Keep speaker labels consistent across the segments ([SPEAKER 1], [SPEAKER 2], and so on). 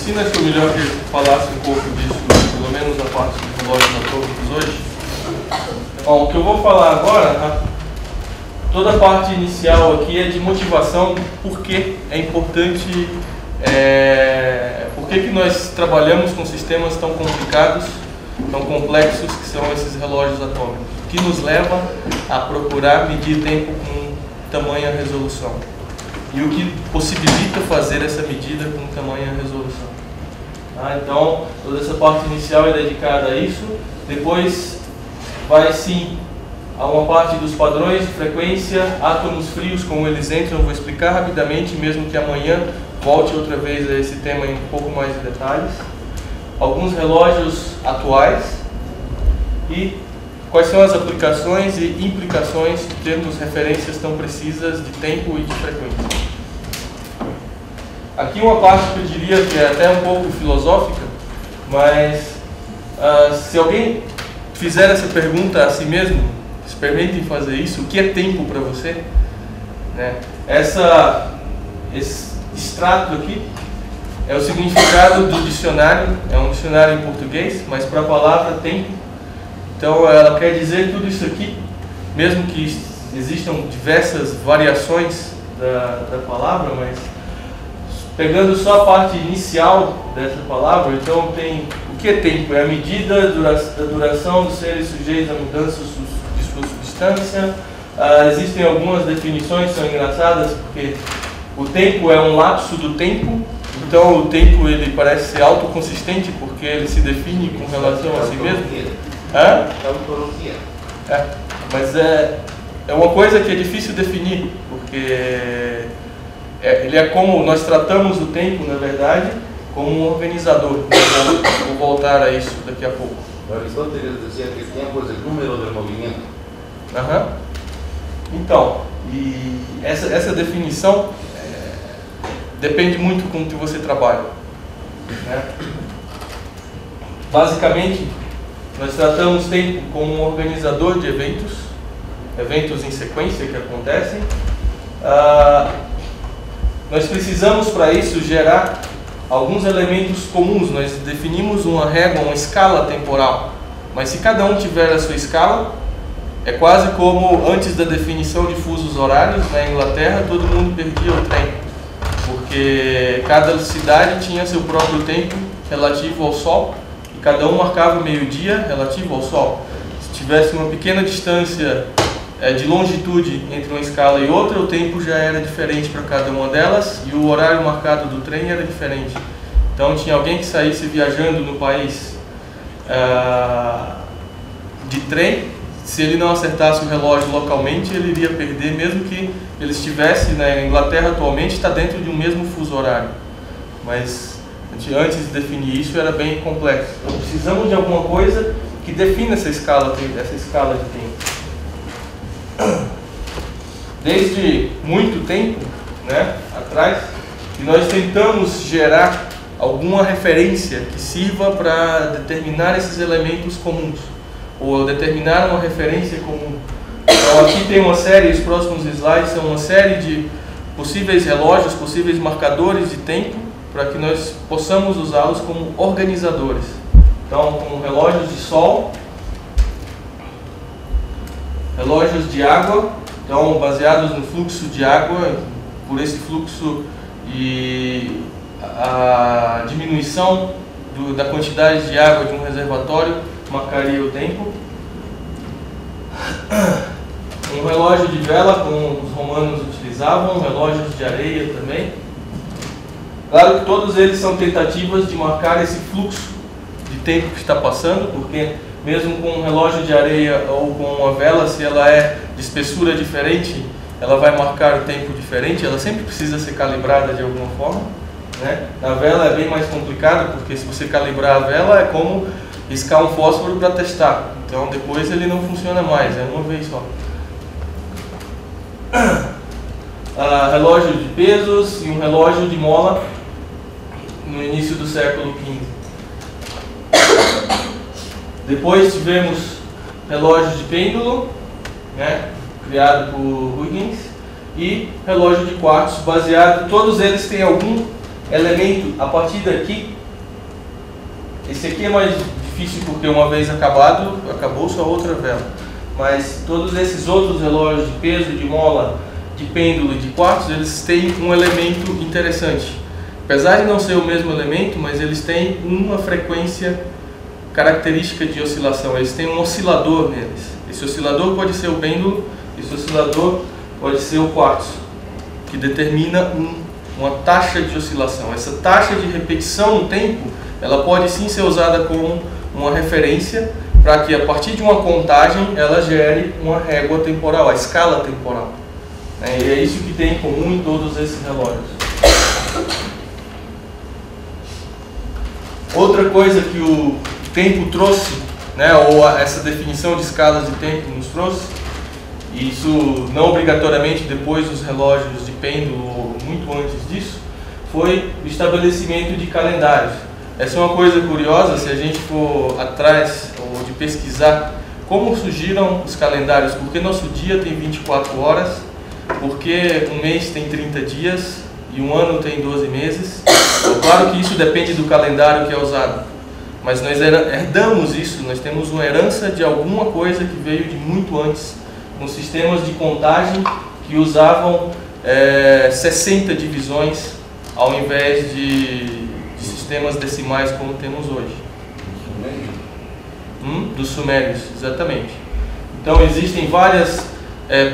[SPEAKER 1] Sim, acho melhor que eu falasse um pouco disso, pelo menos na parte dos relógios atômicos hoje. Bom, o que eu vou falar agora, toda a parte inicial aqui é de motivação, por que é importante, por que nós trabalhamos com sistemas tão complicados, tão complexos que são esses relógios atômicos, que nos leva a procurar medir tempo com tamanha resolução. E o que possibilita fazer essa medida com tamanha resolução. Então, toda essa parte inicial é dedicada a isso. Depois vai sim a uma parte dos padrões de frequência, átomos frios, como eles entram, eu vou explicar rapidamente, mesmo que amanhã volte outra vez a esse tema em um pouco mais de detalhes. Alguns relógios atuais e quais são as aplicações e implicações de termos referências tão precisas de tempo e de frequência. Aqui uma parte que eu diria que é até um pouco filosófica, mas se alguém fizer essa pergunta a si mesmo, experimentem fazer isso. O que é tempo para você? Esse extrato aqui é o significado do dicionário, é um dicionário em português, mas para a palavra tempo. Então ela quer dizer tudo isso aqui, mesmo que existam diversas variações da palavra, mas pegando só a parte inicial dessa palavra, então tem o que é tempo? É a medida da duração dos seres sujeitos a mudanças de sua substância. Existem algumas definições que são engraçadas, porque o tempo é um lapso do tempo, então o tempo ele parece ser autoconsistente, porque ele se define com relação a si mesmo. Mas é uma coisa que é difícil definir, porque ele é como nós tratamos o tempo, na verdade, como um organizador. Vou voltar a isso daqui a pouco.
[SPEAKER 2] Aristóteles dizia que o tempo é o número do movimento.
[SPEAKER 1] Então, e essa definição depende muito com o que você trabalha. Basicamente, nós tratamos tempo como um organizador de eventos em sequência que acontecem. Nós precisamos para isso gerar alguns elementos comuns. Nós definimos uma régua, uma escala temporal, mas se cada um tiver a sua escala, é quase como antes da definição de fusos horários na Inglaterra, todo mundo perdia o trem, porque cada cidade tinha seu próprio tempo relativo ao Sol, e cada um marcava o meio-dia relativo ao Sol. Se tivesse uma pequena distância de longitude entre uma escala e outra, o tempo já era diferente para cada uma delas e o horário marcado do trem era diferente. Então tinha alguém que saísse viajando no país de trem, se ele não acertasse o relógio localmente, ele iria perder, mesmo que ele estivesse na Inglaterra atualmente, está dentro de um mesmo fuso horário. Mas antes de definir isso era bem complexo. Então precisamos de alguma coisa que defina essa escala de tempo. Desde muito tempo atrás, que nós tentamos gerar alguma referência que sirva para determinar esses elementos comuns, ou determinar uma referência comum. Então aqui tem uma série, os próximos slides são uma série de possíveis relógios, possíveis marcadores de tempo, para que nós possamos usá-los como organizadores. Então, com relógios de sol, relógios de água, então baseados no fluxo de água, por esse fluxo e a diminuição da quantidade de água de um reservatório marcaria o tempo. Um relógio de vela, como os romanos utilizavam, relógios de areia também. Claro que todos eles são tentativas de marcar esse fluxo de tempo que está passando, porque mesmo com um relógio de areia ou com uma vela, se ela é de espessura diferente, ela vai marcar o tempo diferente, ela sempre precisa ser calibrada de alguma forma. Na vela é bem mais complicado, porque se você calibrar a vela é como riscar um fósforo para testar, então depois ele não funciona mais, é uma vez só. Relógio de pesos e um relógio de mola no início do século XV. Depois tivemos relógio de pêndulo, criado por Huygens, e relógio de quartzo, baseado, todos eles têm algum elemento a partir daqui Esse aqui é mais difícil porque uma vez acabado, acabou só outra vela. Mas todos esses outros relógios de peso, de mola, de pêndulo e de quartzo, eles têm um elemento interessante. Apesar de não ser o mesmo elemento, mas eles têm uma frequência característica de oscilação. Eles têm um oscilador neles. Esse oscilador pode ser o pêndulo, esse oscilador pode ser o quartzo, que determina uma taxa de oscilação. Essa taxa de repetição no tempo, ela pode sim ser usada como uma referência para que a partir de uma contagem ela gere uma régua temporal, a escala temporal. E é isso que tem em comum em todos esses relógios. Outra coisa que o tempo trouxe, ou essa definição de escalas de tempo nos trouxe, e isso não obrigatoriamente depois dos relógios de pêndulo ou muito antes disso, foi o estabelecimento de calendários. Essa é uma coisa curiosa, se a gente for atrás ou de pesquisar como surgiram os calendários, porque nosso dia tem 24 horas, porque um mês tem 30 dias e um ano tem 12 meses. Claro que isso depende do calendário que é usado, mas nós herdamos isso, nós temos uma herança de alguma coisa que veio de muito antes, com sistemas de contagem que usavam 60 divisões ao invés de sistemas decimais como temos hoje. Dos sumérios, exatamente. Então existem várias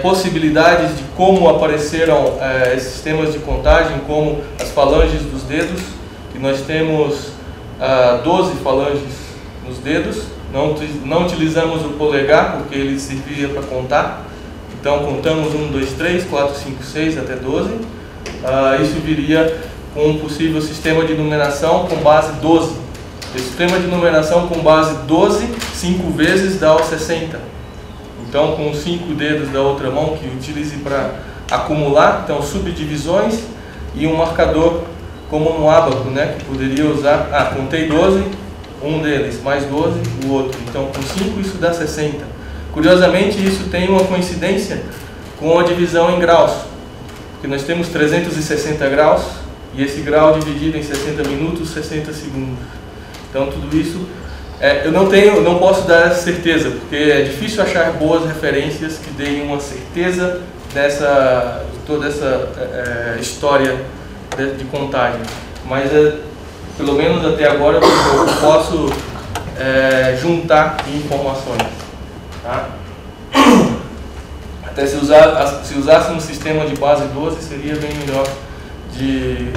[SPEAKER 1] possibilidades de como apareceram esses sistemas de contagem, como as falanges dos dedos, que nós temos 12 falanges nos dedos. Não utilizamos o polegar porque ele servia para contar. Então contamos 1, 2, 3, 4, 5, 6 até 12. Isso viria com um possível sistema de numeração com base 12. Esse sistema de numeração com base 12, 5 vezes dá o 60. Então com 5 dedos da outra mão que utilize para acumular, então subdivisões e um marcador como no ábaco, que poderia usar, contei 12, um deles, mais 12, o outro. Então com 5 isso dá 60. Curiosamente isso tem uma coincidência com a divisão em graus, porque nós temos 360 graus e esse grau dividido em 60 minutos, 60 segundos. Então tudo isso, eu não posso dar essa certeza, porque é difícil achar boas referências que deem uma certeza de toda essa história de contagem. Mas pelo menos até agora eu posso juntar informações. Tá? Até se usasse um sistema de base 12 seria bem melhor de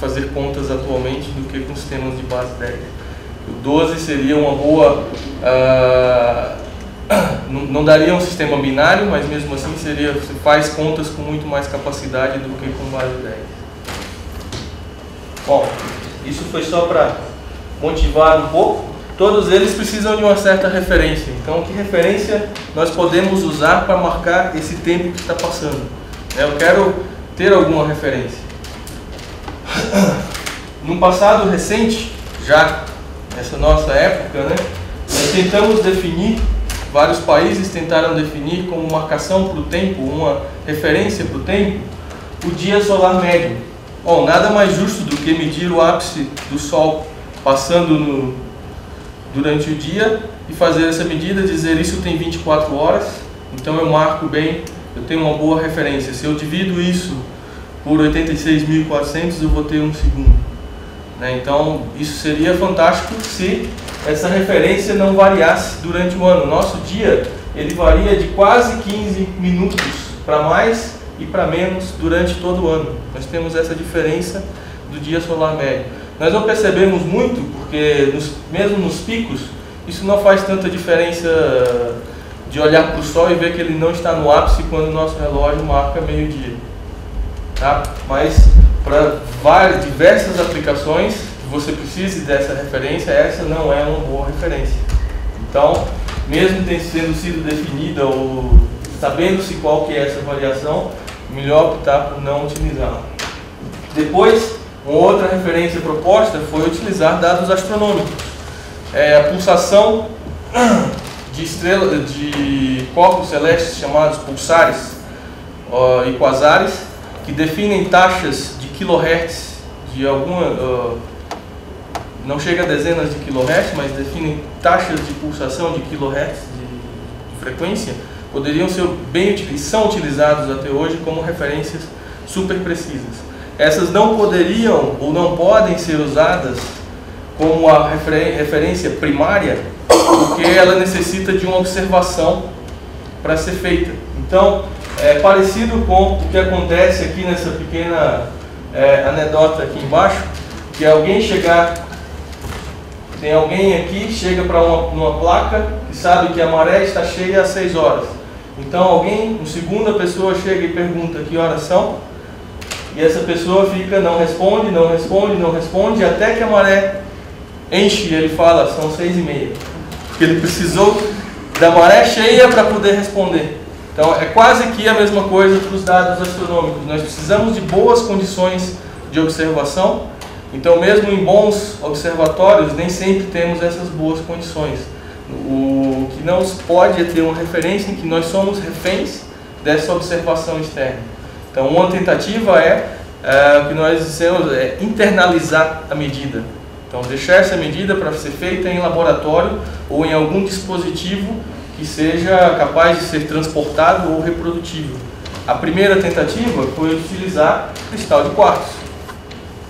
[SPEAKER 1] fazer contas atualmente do que com sistemas de base 10. O 12 seria uma boa... não daria um sistema binário, mas mesmo assim você faz contas com muito mais capacidade do que com base 10. Bom, isso foi só para motivar um pouco. Todos eles precisam de uma certa referência. Então, que referência nós podemos usar para marcar esse tempo que está passando? Eu quero ter alguma referência. No passado recente, já nessa nossa época, nós tentamos definir, vários países tentaram definir como marcação para o tempo, uma referência para o tempo, o dia solar médio. Bom, nada mais justo do que medir o ápice do Sol passando durante o dia e fazer essa medida, dizer isso tem 24 horas, então eu marco bem, eu tenho uma boa referência. Se eu divido isso por 86.400, eu vou ter 1 segundo. Então isso seria fantástico se essa referência não variasse durante o ano. Nosso dia ele varia de quase 15 minutos para mais e para menos durante todo o ano. Nós temos essa diferença do dia solar médio. Nós não percebemos muito, porque mesmo nos picos, isso não faz tanta diferença de olhar para o Sol e ver que ele não está no ápice quando o nosso relógio marca meio-dia. Tá? Mas para diversas aplicações, você precise dessa referência, essa não é uma boa referência. Então, mesmo tendo sido definida ou sabendo-se qual que é essa variação, melhor optar por não utilizá-la. Depois, uma outra referência proposta foi utilizar dados astronômicos. A pulsação de corpos celestes chamados pulsares e quasares, que definem taxas de kHz de alguma não chega a dezenas de kHz, mas definem taxas de pulsação de kHz de frequência, poderiam ser são utilizados até hoje como referências super precisas. Essas não poderiam ou não podem ser usadas como a referência primária, porque ela necessita de uma observação para ser feita. Então, é parecido com o que acontece aqui nessa pequena anedota aqui embaixo, que tem alguém aqui, chega para uma placa que sabe que a maré está cheia às 6 horas. Então uma segunda pessoa chega e pergunta que horas são, e essa pessoa fica, não responde, até que a maré enche e ele fala, são 6h30. Porque ele precisou da maré cheia para poder responder. Então é quase que a mesma coisa para os dados astronômicos. Nós precisamos de boas condições de observação. Então mesmo em bons observatórios, nem sempre temos essas boas condições. O que não se pode é ter uma referência em que nós somos reféns dessa observação externa. Então uma tentativa o que nós dissemos é internalizar a medida. Então deixar essa medida para ser feita em laboratório ou em algum dispositivo que seja capaz de ser transportado ou reprodutível. A primeira tentativa foi utilizar cristal de quartzo.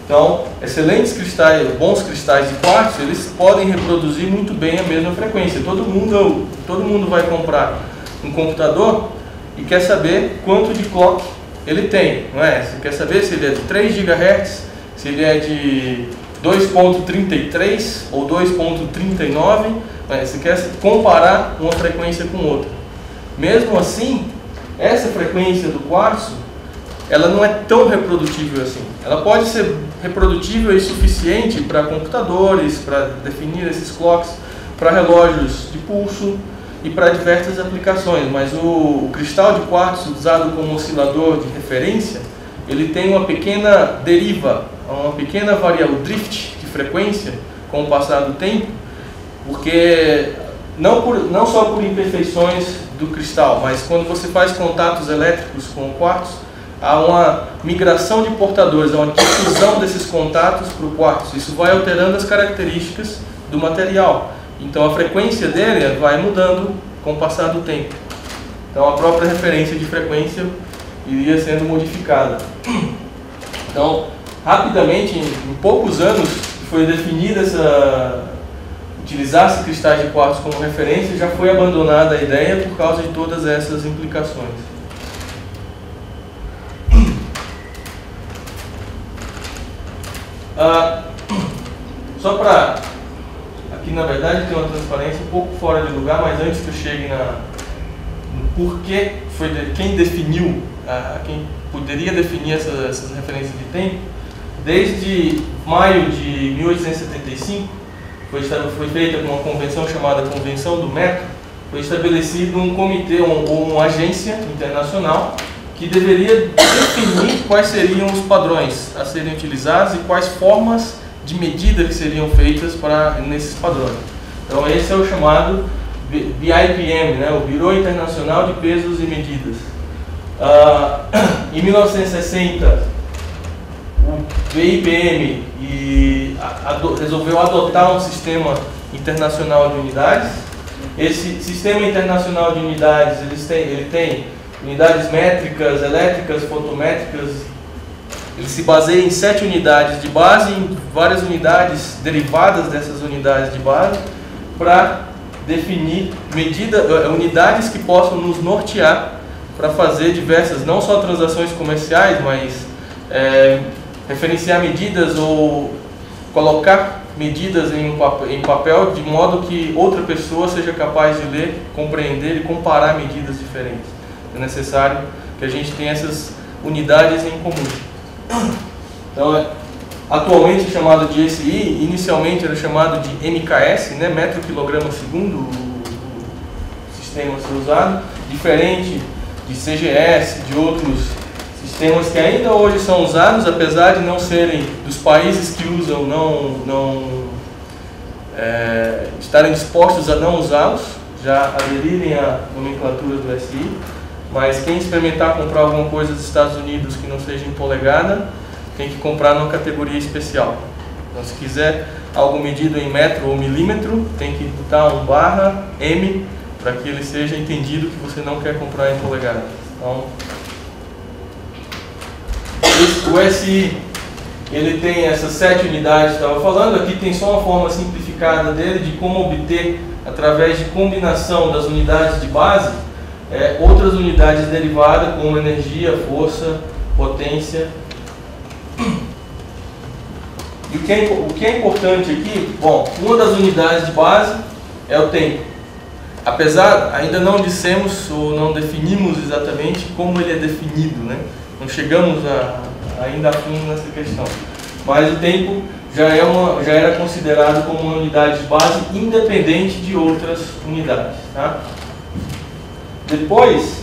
[SPEAKER 1] Então, excelentes cristais, bons cristais de quartzo, eles podem reproduzir muito bem a mesma frequência. Todo mundo vai comprar um computador e quer saber quanto de clock ele tem, não é? Você quer saber se ele é de 3 GHz, se ele é de 2.33 ou 2.39, você quer comparar uma frequência com outra. Mesmo assim, essa frequência do quartzo, ela não é tão reprodutível assim. Ela pode ser reprodutível e suficiente para computadores, para definir esses clocks, para relógios de pulso e para diversas aplicações, mas o cristal de quartzo usado como oscilador de referência, ele tem uma pequena deriva, uma pequena variação, drift de frequência com o passar do tempo, porque não só por imperfeições do cristal, mas quando você faz contatos elétricos com o quartzo, há uma migração de portadores, há uma difusão desses contatos para o quartzo. Isso vai alterando as características do material. Então a frequência dele vai mudando com o passar do tempo. Então a própria referência de frequência iria sendo modificada. Então, rapidamente, em poucos anos, foi definida utilizar-se cristais de quartzo como referência, já foi abandonada a ideia por causa de todas essas implicações. Só para... Aqui na verdade tem uma transparência um pouco fora de lugar, mas antes que eu chegue no porquê, quem definiu, quem poderia definir essas referências de tempo, desde maio de 1875, foi feita uma convenção chamada Convenção do Metro, foi estabelecido um comitê ou uma agência internacional que deveria definir quais seriam os padrões a serem utilizados e quais formas de medida que seriam feitas nesses padrões. Então esse é o chamado BIPM, né, o Bureau Internacional de Pesos e Medidas. Em 1960, o BIPM resolveu adotar um sistema internacional de unidades. Esse sistema internacional de unidades, ele tem unidades métricas, elétricas, fotométricas. Ele se baseia em 7 unidades de base e em várias unidades derivadas dessas unidades de base para definir unidades que possam nos nortear para fazer diversas, não só transações comerciais, mas referenciar medidas ou colocar medidas em papel de modo que outra pessoa seja capaz de ler, compreender e comparar medidas diferentes. É necessário que a gente tenha essas unidades em comum. Então, atualmente é chamado de SI, inicialmente era chamado de MKS, né, metro quilograma segundo, o sistema a ser usado, diferente de CGS, de outros sistemas que ainda hoje são usados, apesar de não serem dos países que usam, estarem dispostos a não usá-los, já aderirem à nomenclatura do SI. Mas quem experimentar comprar alguma coisa dos Estados Unidos que não seja em polegada, tem que comprar numa categoria especial. Então, se quiser algo medido em metro ou milímetro, tem que botar um barra M para que ele seja entendido que você não quer comprar em polegadas. Então, o SI, ele tem essas 7 unidades que eu estava falando. Aqui tem só uma forma simplificada dele de como obter, através de combinação das unidades de base, outras unidades derivadas como energia, força, potência. E o que é importante aqui, bom, uma das unidades de base é o tempo. Apesar, ainda não dissemos ou não definimos exatamente como ele é definido, né? Não chegamos ainda a fundo nessa questão. Mas o tempo já era considerado como uma unidade de base independente de outras unidades. Tá? Depois,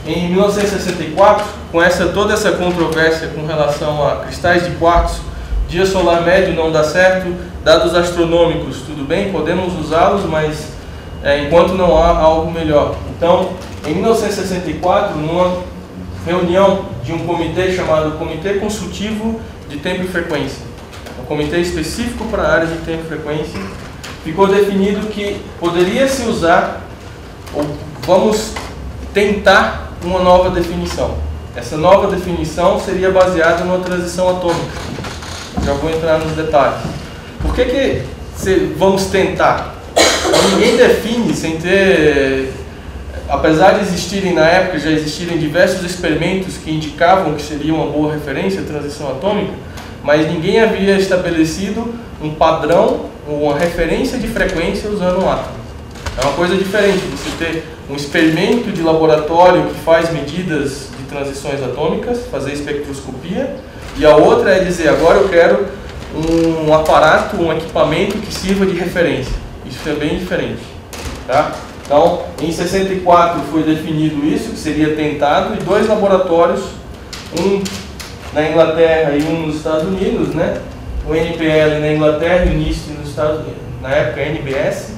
[SPEAKER 1] em 1964, com toda essa controvérsia com relação a cristais de quartzo, dia solar médio não dá certo, dados astronômicos, tudo bem, podemos usá-los, mas enquanto não há algo melhor. Então, em 1964, numa reunião de um comitê chamado Comitê Consultivo de Tempo e Frequência, um comitê específico para a área de tempo e frequência, ficou definido que poderia se usar, ou vamos tentar, uma nova definição. Essa nova definição seria baseada numa transição atômica. Já vou entrar nos detalhes. Por que vamos tentar? Ninguém define sem ter... Apesar de existirem na época, já existirem diversos experimentos que indicavam que seria uma boa referência a transição atômica, mas ninguém havia estabelecido um padrão ou uma referência de frequência usando um átomo. É uma coisa diferente você ter um experimento de laboratório que faz medidas de transições atômicas, fazer espectroscopia, e a outra é dizer, agora eu quero um aparato, um equipamento que sirva de referência. Isso é bem diferente. Tá? Então, em 64 foi definido isso, que seria tentado, e 2 laboratórios, um na Inglaterra e um nos Estados Unidos, né? O NPL na Inglaterra e o NIST nos Estados Unidos, na época NBS,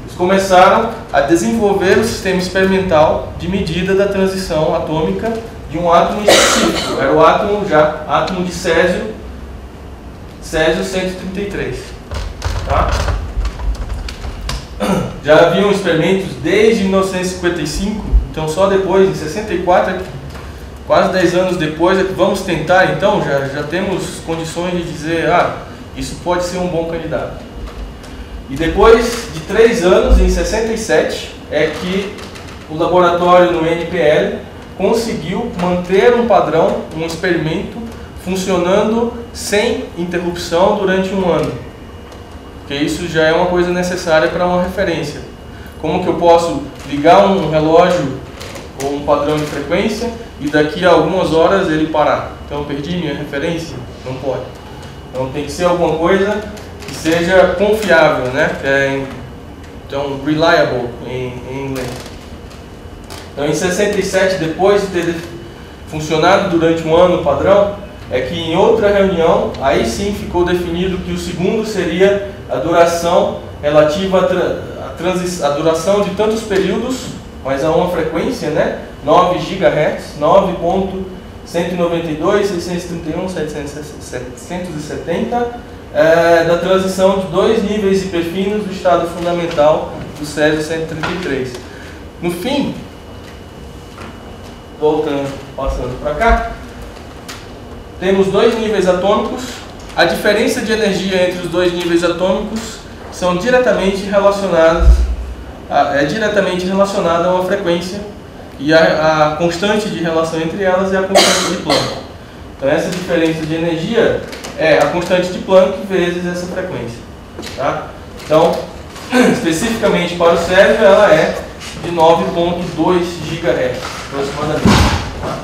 [SPEAKER 1] eles começaram a desenvolver o sistema experimental de medida da transição atômica de um átomo específico. Era o átomo de Césio 133. Tá? Já haviam experimentos desde 1955, então só depois, em 64, quase 10 anos depois, é que vamos tentar, então já temos condições de dizer, isso pode ser um bom candidato. E depois de 3 anos, em 67, é que o laboratório no NPL conseguiu manter um padrão, um experimento, funcionando sem interrupção durante um ano. Porque isso já é uma coisa necessária para uma referência. Como que eu posso ligar um relógio ou um padrão de frequência e daqui a algumas horas ele parar? Então eu perdi minha referência? Não pode. Então tem que ser alguma coisa que seja confiável, né? Então, reliable em inglês. Então em 67, depois de ter funcionado durante um ano o padrão, é que em outra reunião, aí sim ficou definido que o segundo seria a duração relativa à duração de tantos períodos, mas a uma frequência, né? 9 GHz, 9.192, 631, 770, da transição de 2 níveis hiperfinos do estado fundamental do Césio 133. No fim, passando para cá, temos 2 níveis atômicos. A diferença de energia entre os 2 níveis atômicos são diretamente relacionada a uma frequência, e a constante de relação entre elas é a constante de Planck. Então essa diferença de energia é a constante de Planck vezes essa frequência. Tá? Então, especificamente para o Césio, ela é de 9.2 GHz aproximadamente. Tá?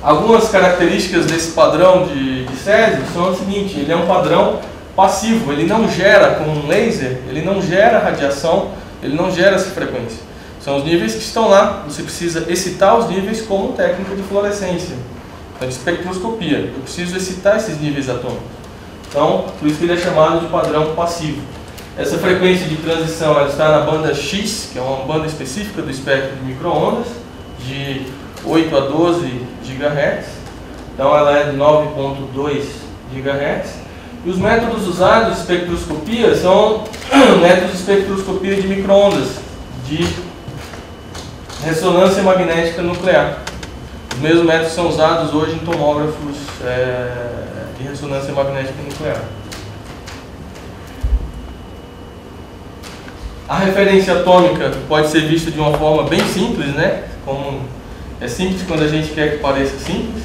[SPEAKER 1] Algumas características desse padrão de Césio são o seguinte: ele é um padrão passivo, ele não gera, como um laser, ele não gera radiação, ele não gera essa frequência. São os níveis que estão lá, você precisa excitar os níveis como técnica de fluorescência, então de espectroscopia. Eu preciso excitar esses níveis atômicos. Então, por isso que ele é chamado de padrão passivo. Essa frequência de transição ela está na banda X, que é uma banda específica do espectro de micro-ondas, de 8 a 12 GHz. Então ela é de 9.2 GHz. E os métodos usados de espectroscopia são métodos de espectroscopia de microondas, de ressonância magnética nuclear. Os mesmos métodos são usados hoje em tomógrafos de ressonância magnética nuclear. A referência atômica pode ser vista de uma forma bem simples, né? Como é simples quando a gente quer que pareça simples.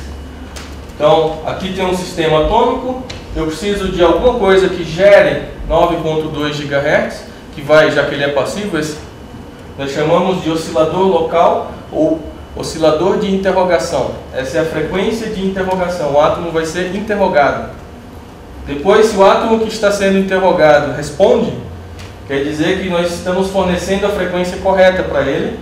[SPEAKER 1] Então, aqui tem um sistema atômico. Eu preciso de alguma coisa que gere 9.2 GHz, que vai, já que ele é passivo, nós chamamos de oscilador local ou oscilador de interrogação. Essa é a frequência de interrogação. O átomo vai ser interrogado. Depois, se o átomo que está sendo interrogado responde, quer dizer que nós estamos fornecendo a frequência correta para ele.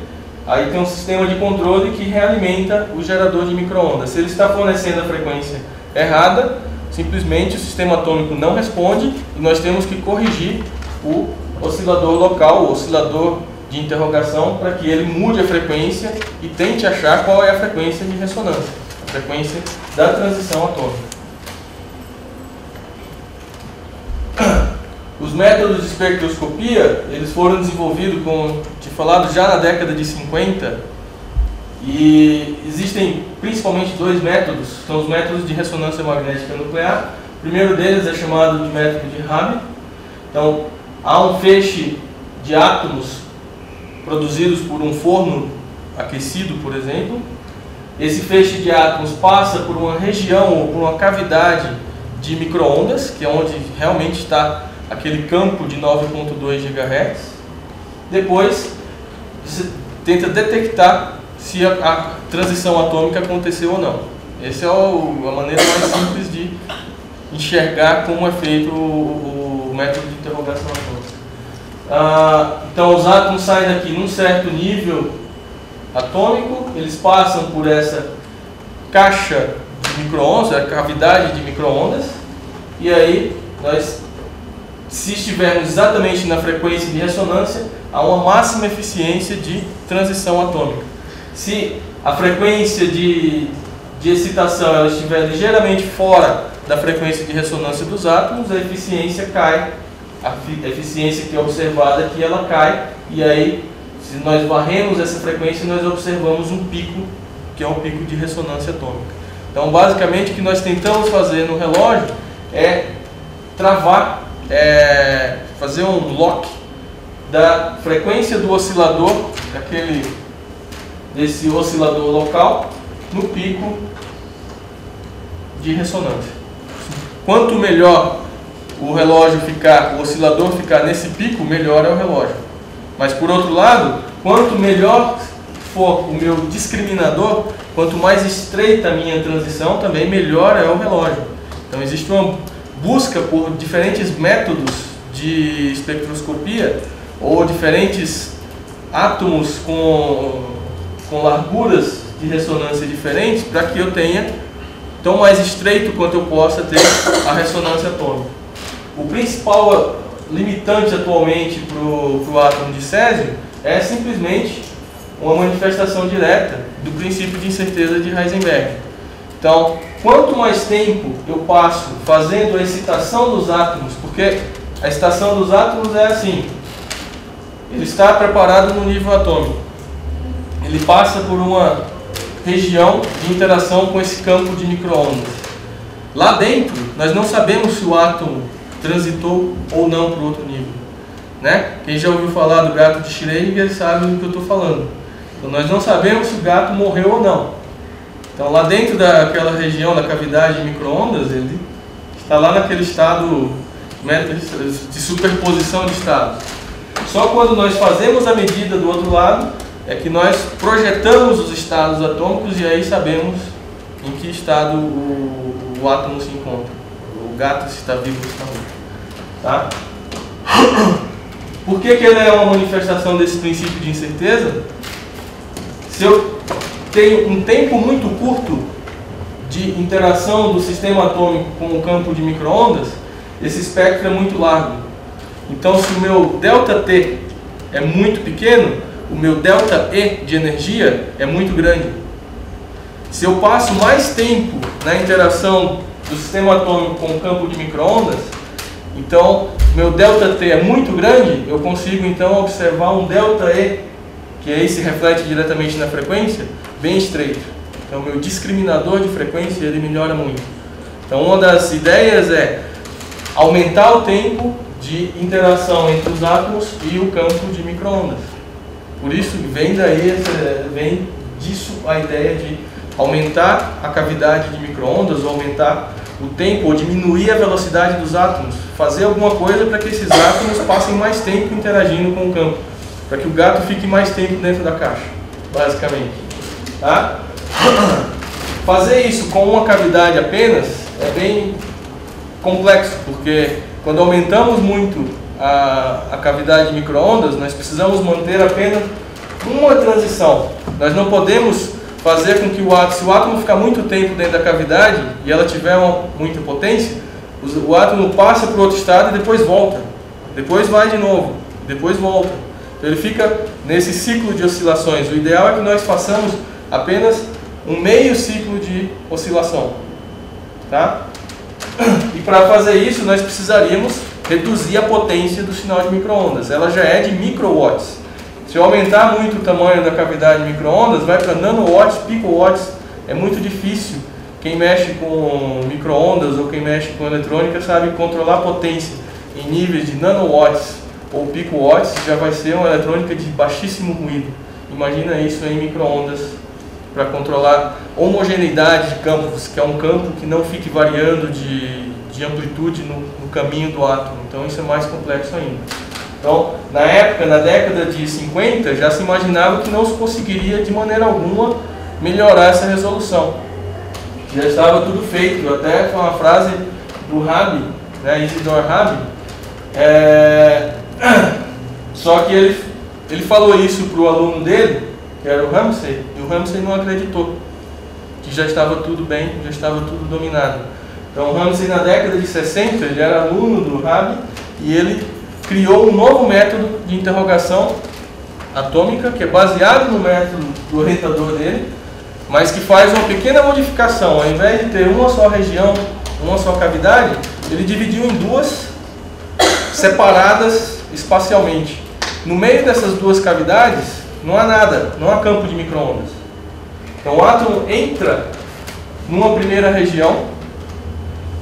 [SPEAKER 1] Aí tem um sistema de controle que realimenta o gerador de microondas. Se ele está fornecendo a frequência errada, simplesmente o sistema atômico não responde e nós temos que corrigir o oscilador local, o oscilador de interrogação, para que ele mude a frequência e tente achar qual é a frequência de ressonância, a frequência da transição atômica. Os métodos de espectroscopia, eles foram desenvolvidos, como tinha falado, já na década de 50, e existem principalmente dois métodos, são os métodos de ressonância magnética nuclear. O primeiro deles é chamado de método de Rabi. Então, há um feixe de átomos produzidos por um forno aquecido, por exemplo. Esse feixe de átomos passa por uma região ou por uma cavidade de microondas, que é onde realmente está aquele campo de 9.2 GHz. Depois, você tenta detectar se a transição atômica aconteceu ou não. Essa é a maneira mais simples de enxergar como é feito o método de interrogação atômica. Então, os átomos saem daqui num certo nível atômico, eles passam por essa caixa de microondas, a cavidade de microondas, e aí se estivermos exatamente na frequência de ressonância, há uma máxima eficiência de transição atômica. Se a frequência de excitação ela estiver ligeiramente fora da frequência de ressonância dos átomos, a eficiência cai. A eficiência que é observada aqui, ela cai, e aí, se nós varremos essa frequência, nós observamos um pico, que é um pico de ressonância atômica. Então, basicamente, o que nós tentamos fazer no relógio é travar, fazer um lock da frequência do oscilador, desse oscilador local, no pico de ressonância. Quanto melhor o relógio ficar, o oscilador ficar nesse pico, melhor é o relógio. Mas por outro lado, quanto melhor for o meu discriminador, quanto mais estreita a minha transição, também melhor é o relógio. Então existe uma busca por diferentes métodos de espectroscopia ou diferentes átomos com larguras de ressonância diferentes para que eu tenha tão mais estreito quanto eu possa ter a ressonância atômica. O principal limitante atualmente para o átomo de césio é simplesmente uma manifestação direta do princípio de incerteza de Heisenberg. Então, quanto mais tempo eu passo fazendo a excitação dos átomos, porque a excitação dos átomos é assim, ele está preparado no nível atômico, ele passa por uma região de interação com esse campo de microondas. Lá dentro, nós não sabemos se o átomo transitou ou não para o outro nível, né? Quem já ouviu falar do gato de Schrödinger sabe do que eu estou falando. Então, nós não sabemos se o gato morreu ou não. Então, lá dentro daquela região da cavidade de microondas, ele está lá naquele estado de superposição de estados. Só quando nós fazemos a medida do outro lado é que nós projetamos os estados atômicos e aí sabemos em que estado o átomo se encontra. O gato, se está vivo ou se está morto. Tá? Por que ele é uma manifestação desse princípio de incerteza? Se eu tenho um tempo muito curto de interação do sistema atômico com o campo de microondas, esse espectro é muito largo. Então, se o meu ΔT é muito pequeno, o meu ΔE de energia é muito grande. Se eu passo mais tempo na interação do sistema atômico com campo de micro-ondas, então meu ΔT é muito grande, eu consigo então observar um ΔE, que aí se reflete diretamente na frequência, bem estreito. Então meu discriminador de frequência ele melhora muito. Então uma das ideias é aumentar o tempo de interação entre os átomos e o campo de micro-ondas. Por isso vem disso a ideia de aumentar a cavidade de micro-ondas, ou aumentar o tempo, ou diminuir a velocidade dos átomos, fazer alguma coisa para que esses átomos passem mais tempo interagindo com o campo, para que o gato fique mais tempo dentro da caixa, basicamente. Tá? Fazer isso com uma cavidade apenas é bem complexo, porque quando aumentamos muito a cavidade de micro-ondas, nós precisamos manter apenas uma transição. Nós não podemos fazer com que se o átomo ficar muito tempo dentro da cavidade e ela tiver muita potência, o átomo passa para o outro estado e depois volta. Depois vai de novo, depois volta. Então ele fica nesse ciclo de oscilações. O ideal é que nós façamos apenas um meio ciclo de oscilação. Tá? E para fazer isso nós precisaríamos reduzir a potência do sinal de micro-ondas. Ela já é de microwatts. Se eu aumentar muito o tamanho da cavidade de micro-ondas, vai para nanowatts, picowatts. É muito difícil. Quem mexe com micro-ondas ou quem mexe com eletrônica sabe controlar a potência em níveis de nanowatts ou picowatts. Já vai ser uma eletrônica de baixíssimo ruído. Imagina isso em micro-ondas para controlar homogeneidade de campos, que é um campo que não fique variando de amplitude no caminho do átomo. Então isso é mais complexo ainda. Então, na época, na década de 50, já se imaginava que não se conseguiria de maneira alguma melhorar essa resolução. Já estava tudo feito, até com uma frase do Rabi, né, Isidor Rabi. Só que ele falou isso para o aluno dele, que era o Ramsey, e o Ramsey não acreditou, que já estava tudo bem, já estava tudo dominado. Então o Ramsey, na década de 60, ele era aluno do Rabi, e ele criou um novo método de interrogação atômica, que é baseado no método do orientador dele, mas que faz uma pequena modificação. Ao invés de ter uma só região, uma só cavidade, ele dividiu em duas, separadas espacialmente. No meio dessas duas cavidades, não há nada, não há campo de micro-ondas. Então o átomo entra numa primeira região,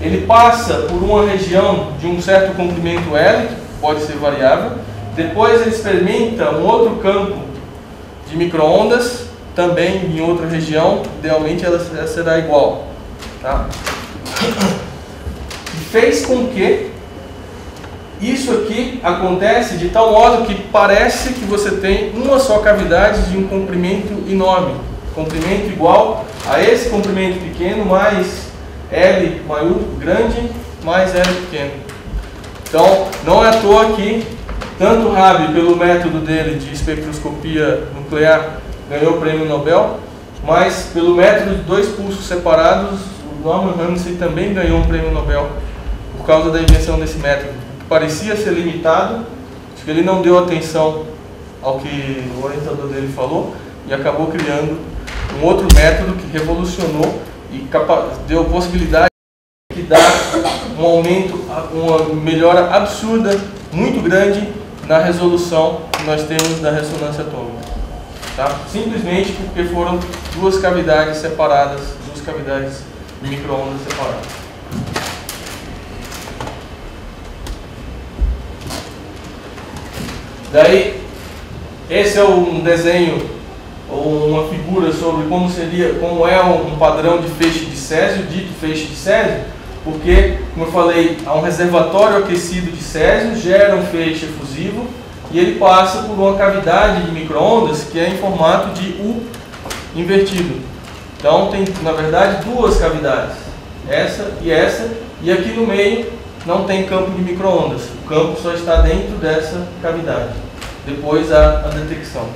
[SPEAKER 1] ele passa por uma região de um certo comprimento L, que pode ser variável, depois ele experimenta um outro campo de micro-ondas, também em outra região, idealmente ela será igual. Tá? E fez com que isso aqui acontece de tal modo que parece que você tem uma só cavidade de um comprimento enorme. Comprimento igual a esse comprimento pequeno mais L maiúsculo grande mais L pequeno. Então, não é à toa que tanto o Rabi, pelo método dele de espectroscopia nuclear, ganhou o prêmio Nobel, mas pelo método de dois pulsos separados, o Norman Ramsey também ganhou um prêmio Nobel por causa da invenção desse método. Parecia ser limitado, acho que ele não deu atenção ao que o orientador dele falou e acabou criando um outro método que revolucionou e deu possibilidade de dar um aumento, uma melhora absurda, muito grande na resolução que nós temos da ressonância atômica. Tá? Simplesmente porque foram duas cavidades separadas, duas cavidades de micro-ondas separadas. Daí, esse é um desenho ou uma figura sobre como é um padrão de feixe de césio, dito feixe de césio, porque, como eu falei, há um reservatório aquecido de césio, gera um feixe efusivo e ele passa por uma cavidade de micro-ondas que é em formato de U invertido. Então tem, na verdade, duas cavidades, essa, e aqui no meio não tem campo de micro-ondas, o campo só está dentro dessa cavidade, depois a detecção.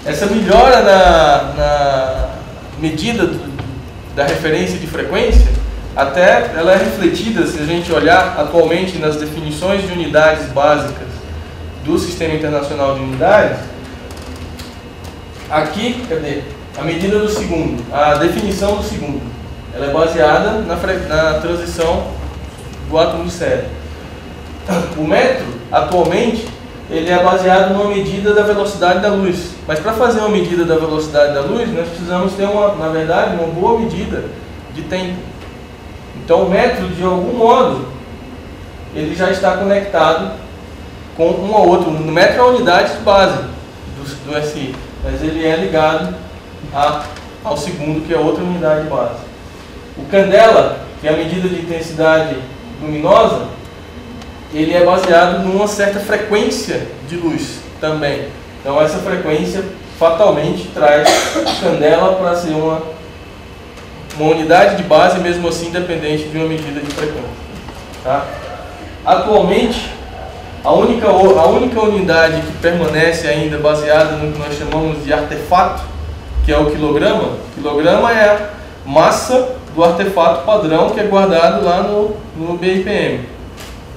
[SPEAKER 1] Essa melhora na medida da referência de frequência, até ela é refletida, se a gente olhar atualmente nas definições de unidades básicas do Sistema Internacional de Unidades. Aqui, cadê? A medida do segundo, a definição do segundo. Ela é baseada na transição do átomo de césio. O metro, atualmente, ele é baseado numa medida da velocidade da luz. Mas para fazer uma medida da velocidade da luz, nós precisamos ter, na verdade, uma boa medida de tempo. Então o metro, de algum modo, ele já está conectado com um ou outro. O metro é a unidade de base do SI, mas ele é ligado ao segundo, que é outra unidade de base. O candela, que é a medida de intensidade luminosa, ele é baseado numa certa frequência de luz também. Então essa frequência fatalmente traz a candela para ser uma unidade de base, mesmo assim dependente de uma medida de frequência. Tá? Atualmente, a única unidade que permanece ainda baseada no que nós chamamos de artefato, que é o quilograma. O quilograma é a massa do artefato padrão que é guardado lá no BIPM.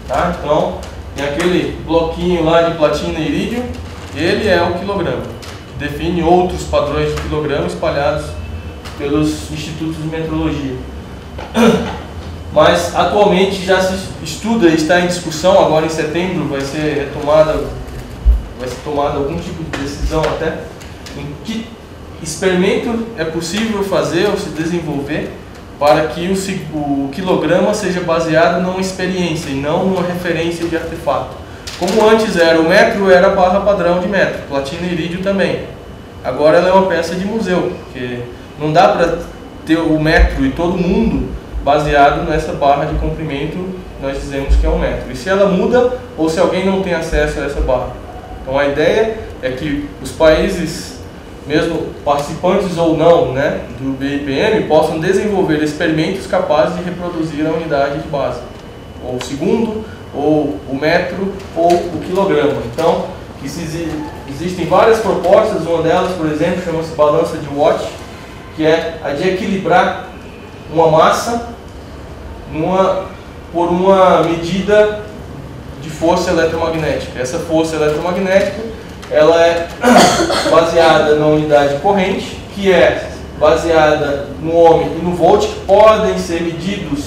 [SPEAKER 1] Tá? Então, tem aquele bloquinho lá de platina e irídio, ele é o quilograma, que define outros padrões de quilograma espalhados pelos institutos de metrologia. Mas atualmente já se estuda, está em discussão, agora em setembro vai ser tomada algum tipo de decisão até, em que experimento é possível fazer ou se desenvolver para que o quilograma seja baseado numa experiência e não numa referência de artefato. Como antes era, o metro era a barra padrão de metro, platina e irídio também. Agora ela é uma peça de museu, porque não dá para ter o metro e todo mundo baseado nessa barra de comprimento, nós dizemos que é um metro. E se ela muda, ou se alguém não tem acesso a essa barra. Então a ideia é que os países, mesmo participantes ou não, né, do BIPM, possam desenvolver experimentos capazes de reproduzir a unidade de base, ou o segundo, ou o metro, ou o quilograma. Então, existem várias propostas, uma delas, por exemplo, chama-se balança de Watt, que é a de equilibrar uma massa por uma medida de força eletromagnética. Essa força eletromagnética ela é baseada na unidade corrente, que é baseada no ohm e no volt, que podem ser medidos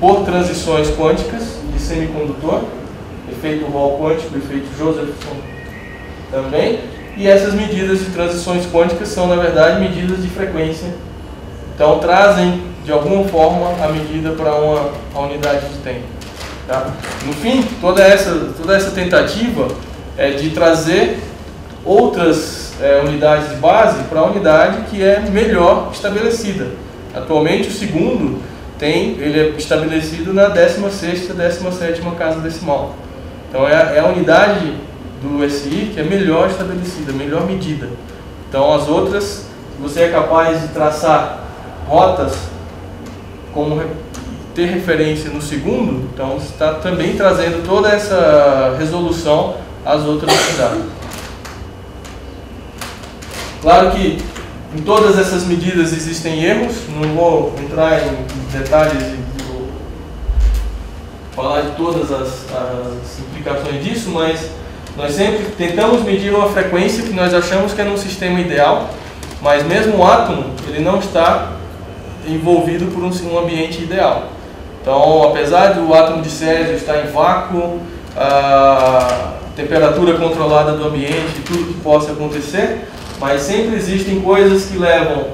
[SPEAKER 1] por transições quânticas de semicondutor, efeito Hall quântico, efeito Josephson também. E essas medidas de transições quânticas são, na verdade, medidas de frequência. Então, trazem, de alguma forma, a medida para a unidade de tempo. Tá? No fim, toda essa tentativa é de trazer outras unidades de base para a unidade que é melhor estabelecida. Atualmente, o segundo ele é estabelecido na 16ª, 17ª casa decimal. Então, é a unidade do SI que é melhor estabelecida, melhor medida. Então, as outras, se você é capaz de traçar rotas como ter referência no segundo, então você está também trazendo toda essa resolução às outras unidades. Claro que em todas essas medidas existem erros, não vou entrar em detalhes e falar de todas as implicações disso, mas nós sempre tentamos medir uma frequência que nós achamos que é num sistema ideal, mas mesmo o átomo ele não está envolvido por um ambiente ideal. Então, apesar do átomo de césio estar em vácuo, a temperatura controlada do ambiente, tudo que possa acontecer, mas sempre existem coisas que levam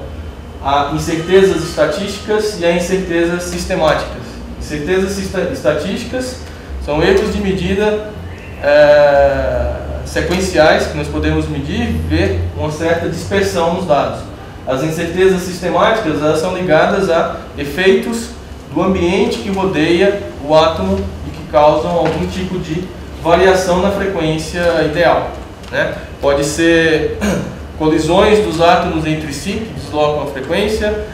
[SPEAKER 1] a incertezas estatísticas e a incertezas sistemáticas. Incertezas estatísticas são erros de medida sequenciais que nós podemos medir e ver uma certa dispersão nos dados. As incertezas sistemáticas elas são ligadas a efeitos do ambiente que rodeia o átomo e que causam algum tipo de variação na frequência ideal, né? Pode ser colisões dos átomos entre si, que deslocam a frequência,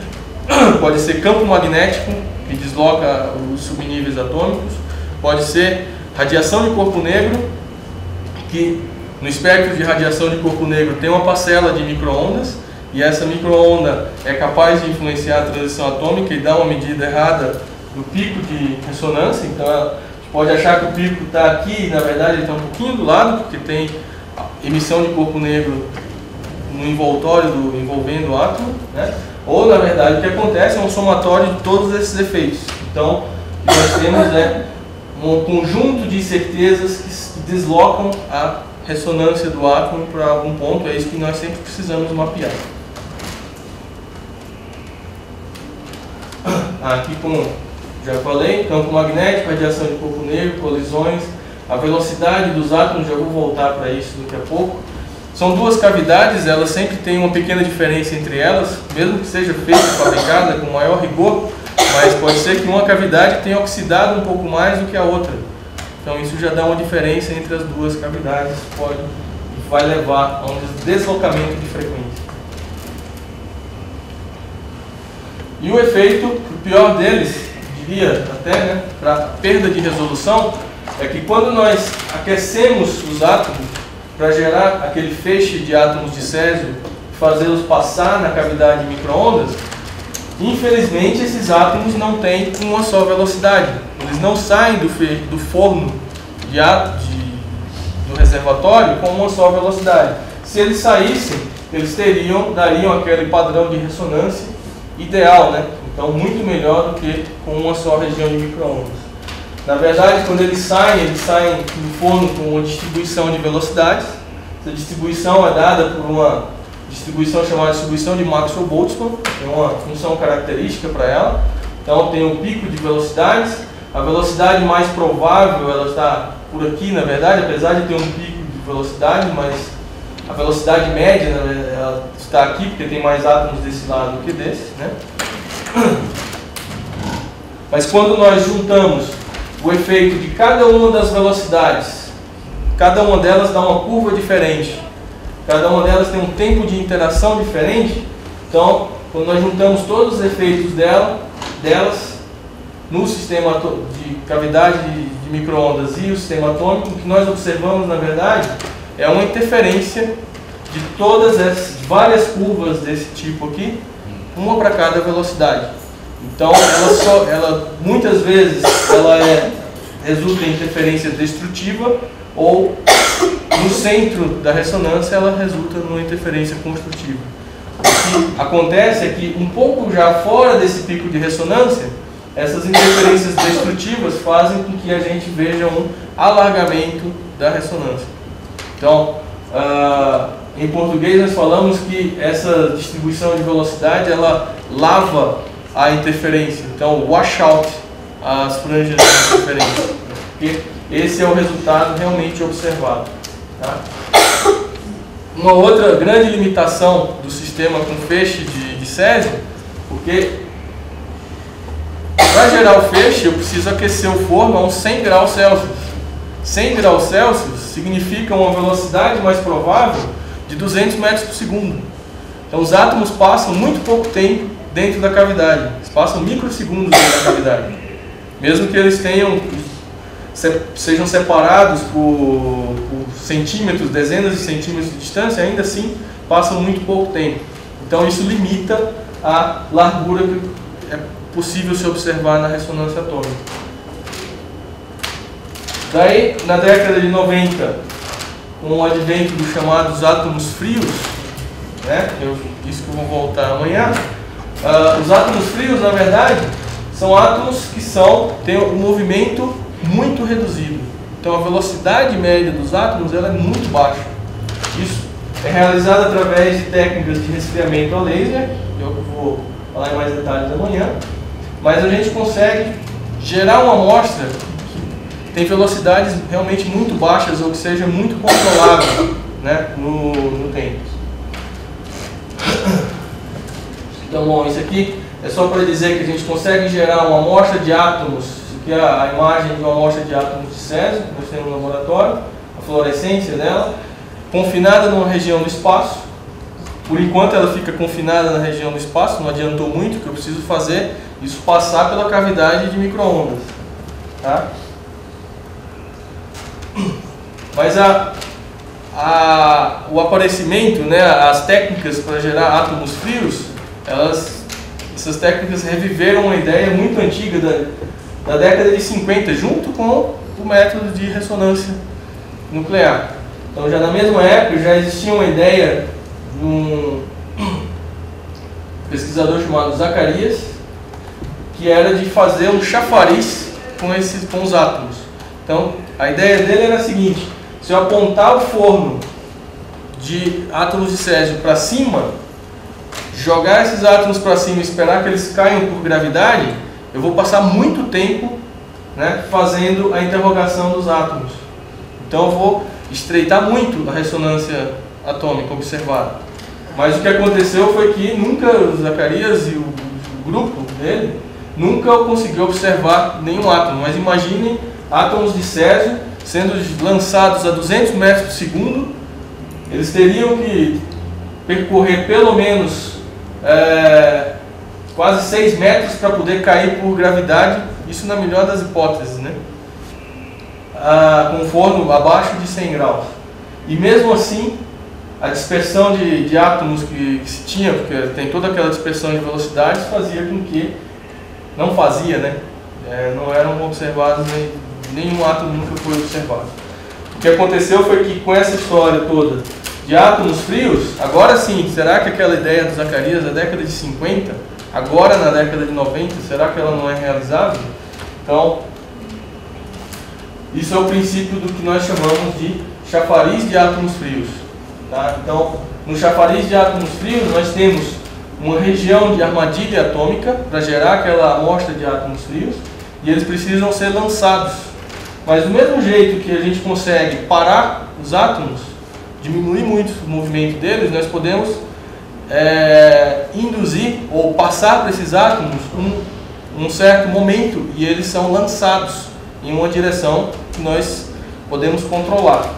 [SPEAKER 1] pode ser campo magnético, que desloca os subníveis atômicos, pode ser radiação de corpo negro, que no espectro de radiação de corpo negro tem uma parcela de micro-ondas, e essa micro-onda é capaz de influenciar a transição atômica e dar uma medida errada do pico de ressonância. Então a gente pode achar que o pico está aqui e na verdade ele está um pouquinho do lado, porque tem emissão de corpo negro no envoltório envolvendo o átomo, né? Ou, na verdade, o que acontece é um somatório de todos esses efeitos. Então, o que nós temos é um conjunto de certezas que deslocam a ressonância do átomo para algum ponto. É isso que nós sempre precisamos mapear. Aqui, como já falei, campo magnético, radiação de corpo negro, colisões, a velocidade dos átomos, já vou voltar para isso daqui a pouco. São duas cavidades, elas sempre têm uma pequena diferença entre elas, mesmo que seja feita, fabricada com maior rigor, mas pode ser que uma cavidade tenha oxidado um pouco mais do que a outra. Então isso já dá uma diferença entre as duas cavidades, vai levar a um deslocamento de frequência. E o efeito, o pior deles, diria até, né, para perda de resolução, é que quando nós aquecemos os átomos para gerar aquele feixe de átomos de césio, fazê-los passar na cavidade de micro-ondas, infelizmente esses átomos não têm uma só velocidade. Eles não saem do forno do reservatório com uma só velocidade. Se eles saíssem, eles dariam aquele padrão de ressonância ideal, né? Então muito melhor do que com uma só região de micro-ondas. Na verdade, quando eles saem do forno com uma distribuição de velocidades. Essa distribuição é dada por uma distribuição chamada distribuição de Maxwell-Boltzmann, tem uma função característica para ela. Então tem um pico de velocidades. A velocidade mais provável ela está por aqui, na verdade, apesar de ter um pico de velocidade, mas a velocidade média ela está aqui porque tem mais átomos desse lado do que desse, né? Mas quando nós juntamos o efeito de cada uma das velocidades, cada uma delas dá uma curva diferente, cada uma delas tem um tempo de interação diferente. Então, quando nós juntamos todos os efeitos delas no sistema de cavidade de micro-ondas e o sistema atômico, o que nós observamos, na verdade, é uma interferência de todas as várias curvas desse tipo aqui, uma para cada velocidade. Então, muitas vezes resulta em interferência destrutiva, ou no centro da ressonância ela resulta numa interferência construtiva. O que acontece é que um pouco já fora desse pico de ressonância, essas interferências destrutivas fazem com que a gente veja um alargamento da ressonância. Então, em português nós falamos que essa distribuição de velocidade ela lava a interferência, então wash out as franjas de interferência, porque esse é o resultado realmente observado, tá? Uma outra grande limitação do sistema com feixe de césio, porque para gerar o feixe eu preciso aquecer o forno a uns 100 graus Celsius. 100 graus Celsius significa uma velocidade mais provável de 200 metros por segundo. Então os átomos passam muito pouco tempo dentro da cavidade, eles passam microsegundos dentro da cavidade. Mesmo que eles sejam separados por centímetros, dezenas de centímetros de distância, ainda assim passam muito pouco tempo. Então isso limita a largura que é possível se observar na ressonância atômica. Daí, na década de 90, com o advento dos chamados átomos frios, né, isso que eu vou voltar amanhã, os átomos frios, na verdade, são átomos que têm um movimento muito reduzido. Então a velocidade média dos átomos ela é muito baixa. Isso é realizado através de técnicas de resfriamento a laser, que eu vou falar em mais detalhes amanhã. Mas a gente consegue gerar uma amostra que tem velocidades realmente muito baixas ou que seja muito controlável, né, no tempo. Então, bom, isso aqui é só para dizer que a gente consegue gerar uma amostra de átomos, isso aqui é a imagem de uma amostra de átomos de césio, que nós temos no laboratório, a fluorescência dela, confinada numa região do espaço. Por enquanto ela fica confinada na região do espaço, não adiantou muito, o que eu preciso fazer isso passar pela cavidade de micro-ondas, tá? Mas o aparecimento, né, as técnicas para gerar átomos frios, essas técnicas reviveram uma ideia muito antiga da década de 50, junto com o método de ressonância nuclear. Então já na mesma época já existia uma ideia pesquisador chamado Zacarias, que era de fazer um chafariz com os átomos. Então, a ideia dele era a seguinte: se eu apontar o forno de átomos de césio para cima, jogar esses átomos para cima e esperar que eles caiam por gravidade, eu vou passar muito tempo, né, fazendo a interrogação dos átomos. Então eu vou estreitar muito a ressonância atômica observada. Mas o que aconteceu foi que nunca o Zacarias e o grupo dele nunca conseguiu observar nenhum átomo. Mas imaginem átomos de césio sendo lançados a 200 metros por segundo. Eles teriam que percorrer pelo menos quase 6 metros para poder cair por gravidade, isso na melhor das hipóteses, né? Com um forno abaixo de 100 graus. E mesmo assim, a dispersão de átomos que se tinha, porque tem toda aquela dispersão de velocidades, fazia com que, não fazia, né? Não eram observados, nenhum átomo nunca foi observado. O que aconteceu foi que com essa história toda de átomos frios, agora sim, será que aquela ideia do Zacarias da década de 50, agora na década de 90, será que ela não é realizável? Então, isso é o princípio do que nós chamamos de chafariz de átomos frios. Tá? Então, no chafariz de átomos frios, nós temos uma região de armadilha atômica para gerar aquela amostra de átomos frios, e eles precisam ser lançados. Mas do mesmo jeito que a gente consegue parar os átomos, diminuir muito o movimento deles, nós podemos induzir ou passar para esses átomos um certo momento, e eles são lançados em uma direção que nós podemos controlar.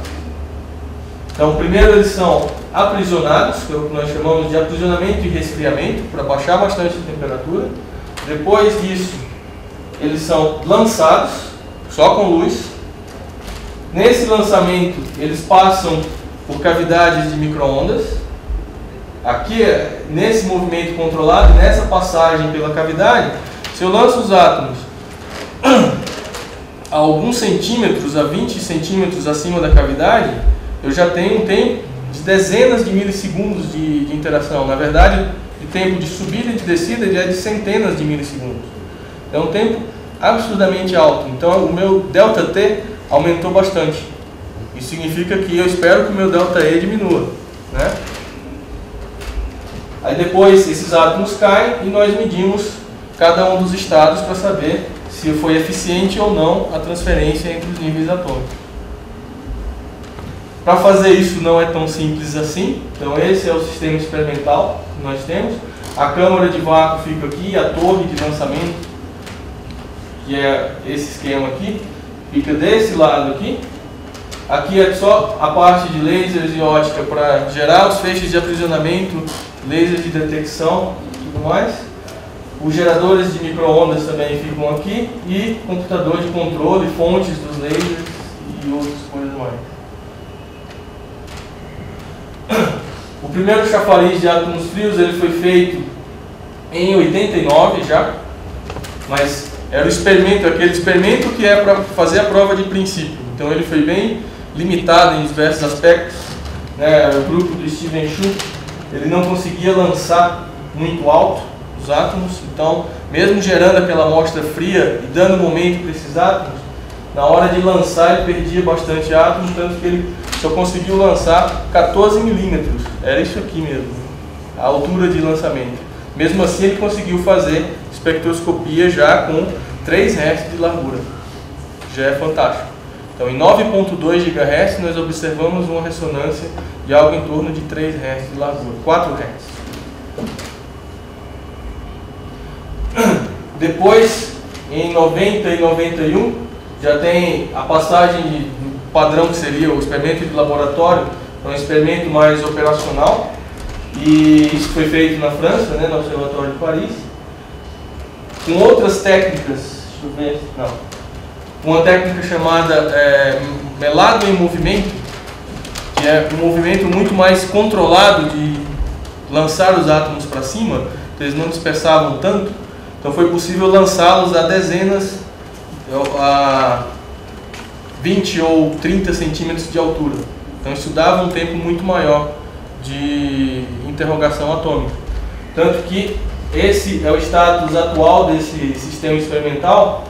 [SPEAKER 1] Então, primeiro eles são aprisionados, que é o que nós chamamos de aprisionamento e resfriamento, para baixar bastante a temperatura. Depois disso, eles são lançados, só com luz. Nesse lançamento, eles passam por cavidades de micro-ondas. Aqui, nesse movimento controlado, nessa passagem pela cavidade, se eu lanço os átomos a alguns centímetros, a 20 centímetros acima da cavidade, eu já tenho um tempo de dezenas de milissegundos de interação. Na verdade, o tempo de subida e de descida é de centenas de milissegundos. É um tempo absurdamente alto. Então, o meu ΔT aumentou bastante. Isso significa que eu espero que o meu ΔE diminua, né? Aí depois esses átomos caem e nós medimos cada um dos estados para saber se foi eficiente ou não a transferência entre os níveis atômicos. Para fazer isso não é tão simples assim. Então esse é o sistema experimental que nós temos. A câmara de vácuo fica aqui, a torre de lançamento, que é esse esquema aqui, fica desse lado aqui. Aqui é só a parte de lasers e ótica para gerar os feixes de aprisionamento, lasers de detecção e tudo mais. Os geradores de micro-ondas também ficam aqui e computador de controle, fontes dos lasers e outras coisas mais. O primeiro chafariz de átomos frios ele foi feito em 89 já, mas era o experimento, aquele experimento que é para fazer a prova de princípio. Então ele foi bem limitado em diversos aspectos, né? O grupo do Steven Chu, ele não conseguia lançar muito alto os átomos, então mesmo gerando aquela amostra fria e dando momento para esses átomos, na hora de lançar ele perdia bastante átomos, tanto que ele só conseguiu lançar 14 milímetros, era isso aqui mesmo, a altura de lançamento. Mesmo assim ele conseguiu fazer espectroscopia já com 3 Hz de largura, já é fantástico. Então em 9.2 GHz nós observamos uma ressonância de algo em torno de 3 Hz de largura, 4 Hz. Depois, em 90 e 91, já tem a passagem do padrão que seria o experimento de laboratório para um experimento mais operacional. E isso foi feito na França, né, no Observatório de Paris, com outras técnicas, deixa eu ver, não, uma técnica chamada melado em movimento, que é um movimento muito mais controlado de lançar os átomos para cima, eles não dispersavam tanto, então foi possível lançá-los a dezenas, a 20 ou 30 centímetros de altura. Então isso dava um tempo muito maior de interrogação atômica. Tanto que esse é o status atual desse sistema experimental,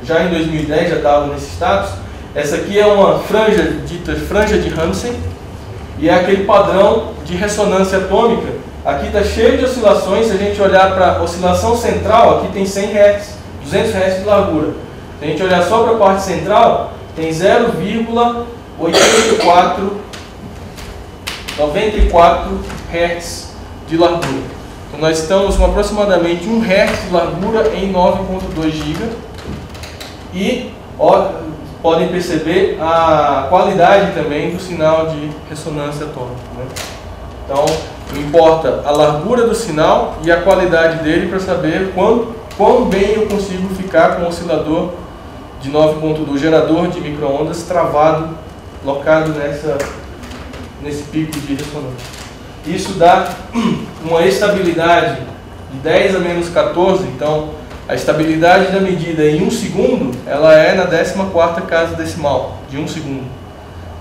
[SPEAKER 1] já em 2010 já estava nesse status. Essa aqui é uma franja, dita franja de Ramsey, e é aquele padrão de ressonância atômica. Aqui está cheio de oscilações. Se a gente olhar para a oscilação central, aqui tem 100 Hz, 200 Hz de largura. Se a gente olhar só para a parte central, tem 0,94 Hz de largura. Então nós estamos com aproximadamente 1 Hz de largura em 9.2 GB. E podem perceber a qualidade também do sinal de ressonância atômica, né? Então, não importa a largura do sinal e a qualidade dele para saber quão bem eu consigo ficar com o oscilador de 9.2, gerador de micro-ondas travado, locado nesse pico de ressonância. Isso dá uma estabilidade de 10 a menos 14, então a estabilidade da medida em 1 segundo, ela é na 14ª casa decimal de 1 segundo.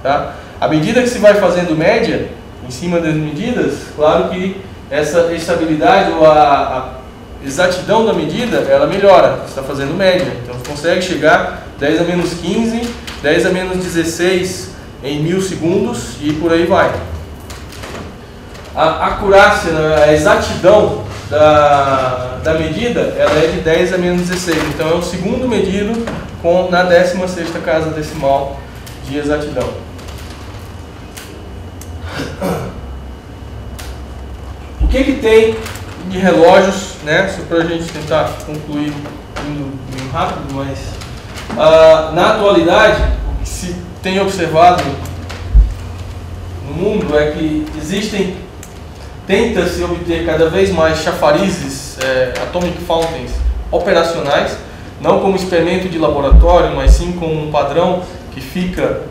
[SPEAKER 1] Tá? À medida que se vai fazendo média, em cima das medidas, claro que essa estabilidade ou a exatidão da medida, ela melhora. Você está fazendo média, então você consegue chegar 10 a menos 15, 10 a menos 16 em 1000 segundos e por aí vai. A acurácia, a exatidão da medida, ela é de 10 a menos 16, então é o segundo medido na 16ª casa decimal de exatidão. O que tem de relógios, né? Só para a gente tentar concluir indo rápido, mas na atualidade o que se tem observado no mundo é que tenta-se obter cada vez mais chafarizes, atomic fountains operacionais, não como experimento de laboratório, mas sim como um padrão que fica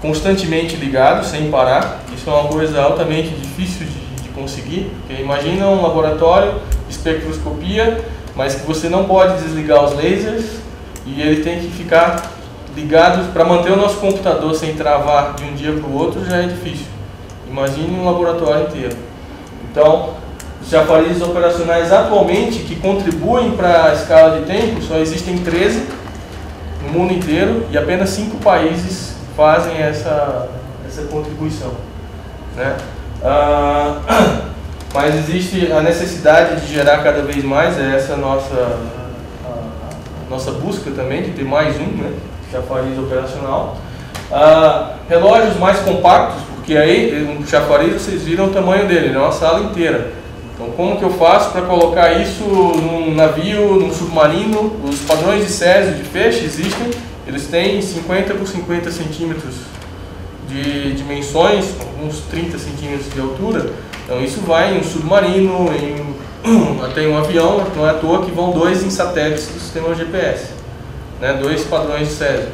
[SPEAKER 1] constantemente ligado, sem parar. Isso é uma coisa altamente difícil de conseguir, porque imagina um laboratório de espectroscopia, mas que você não pode desligar os lasers e ele tem que ficar ligado para manter o nosso computador sem travar de um dia para o outro, já é difícil. Imagine um laboratório inteiro. Então, os chafarizes operacionais atualmente que contribuem para a escala de tempo, só existem 13 no mundo inteiro e apenas 5 países fazem essa contribuição, né? Mas existe a necessidade de gerar cada vez mais, essa nossa busca também, de ter mais né, chafariz operacional. Relógios mais compactos, porque aí, no chafariz, vocês viram o tamanho dele, é uma sala inteira. Então, como que eu faço para colocar isso num navio, num submarino? Os padrões de Césio de feixe existem, eles têm 50 por 50 centímetros de dimensões, uns 30 centímetros de altura. Então, isso vai em um submarino, até em um avião, não é à toa que vão 2 em satélites do sistema GPS, né? 2 padrões de Césio.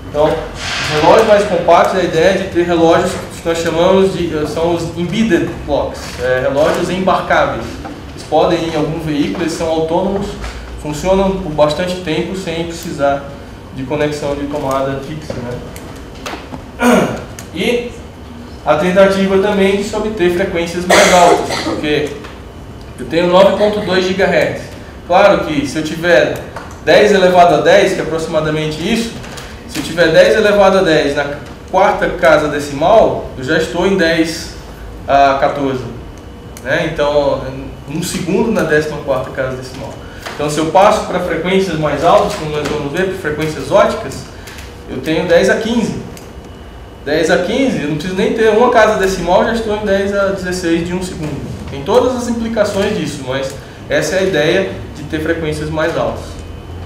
[SPEAKER 1] Então, os relógios mais compactos, a ideia é de ter relógios que nós chamamos são os embedded clocks, relógios embarcáveis. Eles podem ir em algum veículo, eles são autônomos, funcionam por bastante tempo sem precisar de conexão de tomada fixa, né? E a tentativa também de se obter frequências mais altas, porque eu tenho 9.2 GHz. Claro que se eu tiver 10 elevado a 10, que é aproximadamente isso, se eu tiver 10 elevado a 10 na 4ª casa decimal, eu já estou em 10 a 14. Né? Então, 1 segundo na 14ª casa decimal. Então, se eu passo para frequências mais altas, como nós vamos ver, para frequências óticas, eu tenho 10 a 15. 10 a 15, eu não preciso nem ter uma casa decimal, já estou em 10 a 16 de 1 segundo. Tem todas as implicações disso, mas essa é a ideia de ter frequências mais altas.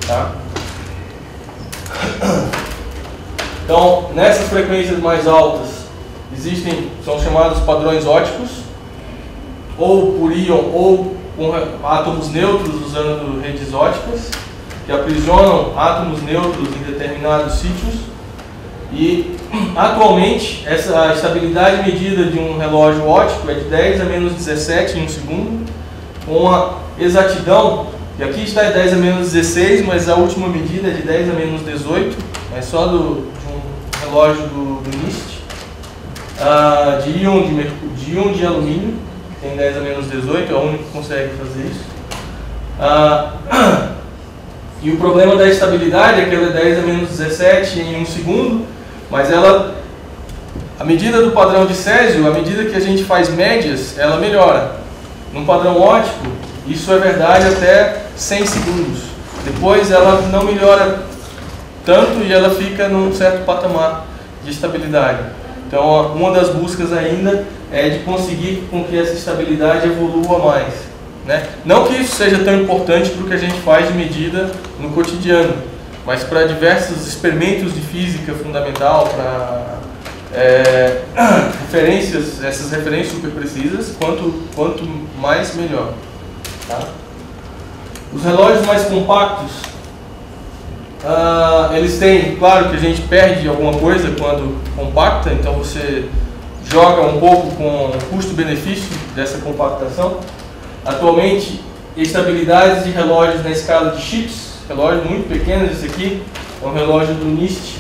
[SPEAKER 1] Tá? Então, nessas frequências mais altas, são chamados padrões óticos, ou por íon, ou com átomos neutros usando redes óticas, que aprisionam átomos neutros em determinados sítios. E, atualmente, a estabilidade medida de um relógio óptico é de 10 a menos 17 em 1 segundo, com a exatidão, e aqui está 10 a menos 16, mas a última medida é de 10 a menos 18, é só de um relógio do NIST, de íon de alumínio, tem 10 a menos 18, é o único que consegue fazer isso. E o problema da estabilidade é que ela é 10 a menos 17 em 1 segundo, mas ela, a medida do padrão de Césio, à medida que a gente faz médias, ela melhora. Num padrão óptico, isso é verdade até 100 segundos. Depois ela não melhora tanto e ela fica num certo patamar de estabilidade. Então, uma das buscas ainda é de conseguir com que essa estabilidade evolua mais, né? Não que isso seja tão importante para o que a gente faz de medida no cotidiano, mas para diversos experimentos de física fundamental, para referências, essas referências super precisas, quanto mais melhor. Tá? Os relógios mais compactos, eles têm, claro que a gente perde alguma coisa quando compacta, então você joga um pouco com o custo-benefício dessa compactação. Atualmente, estabilidades de relógios na escala de chips, relógios muito pequenos. Esse aqui é um relógio do NIST,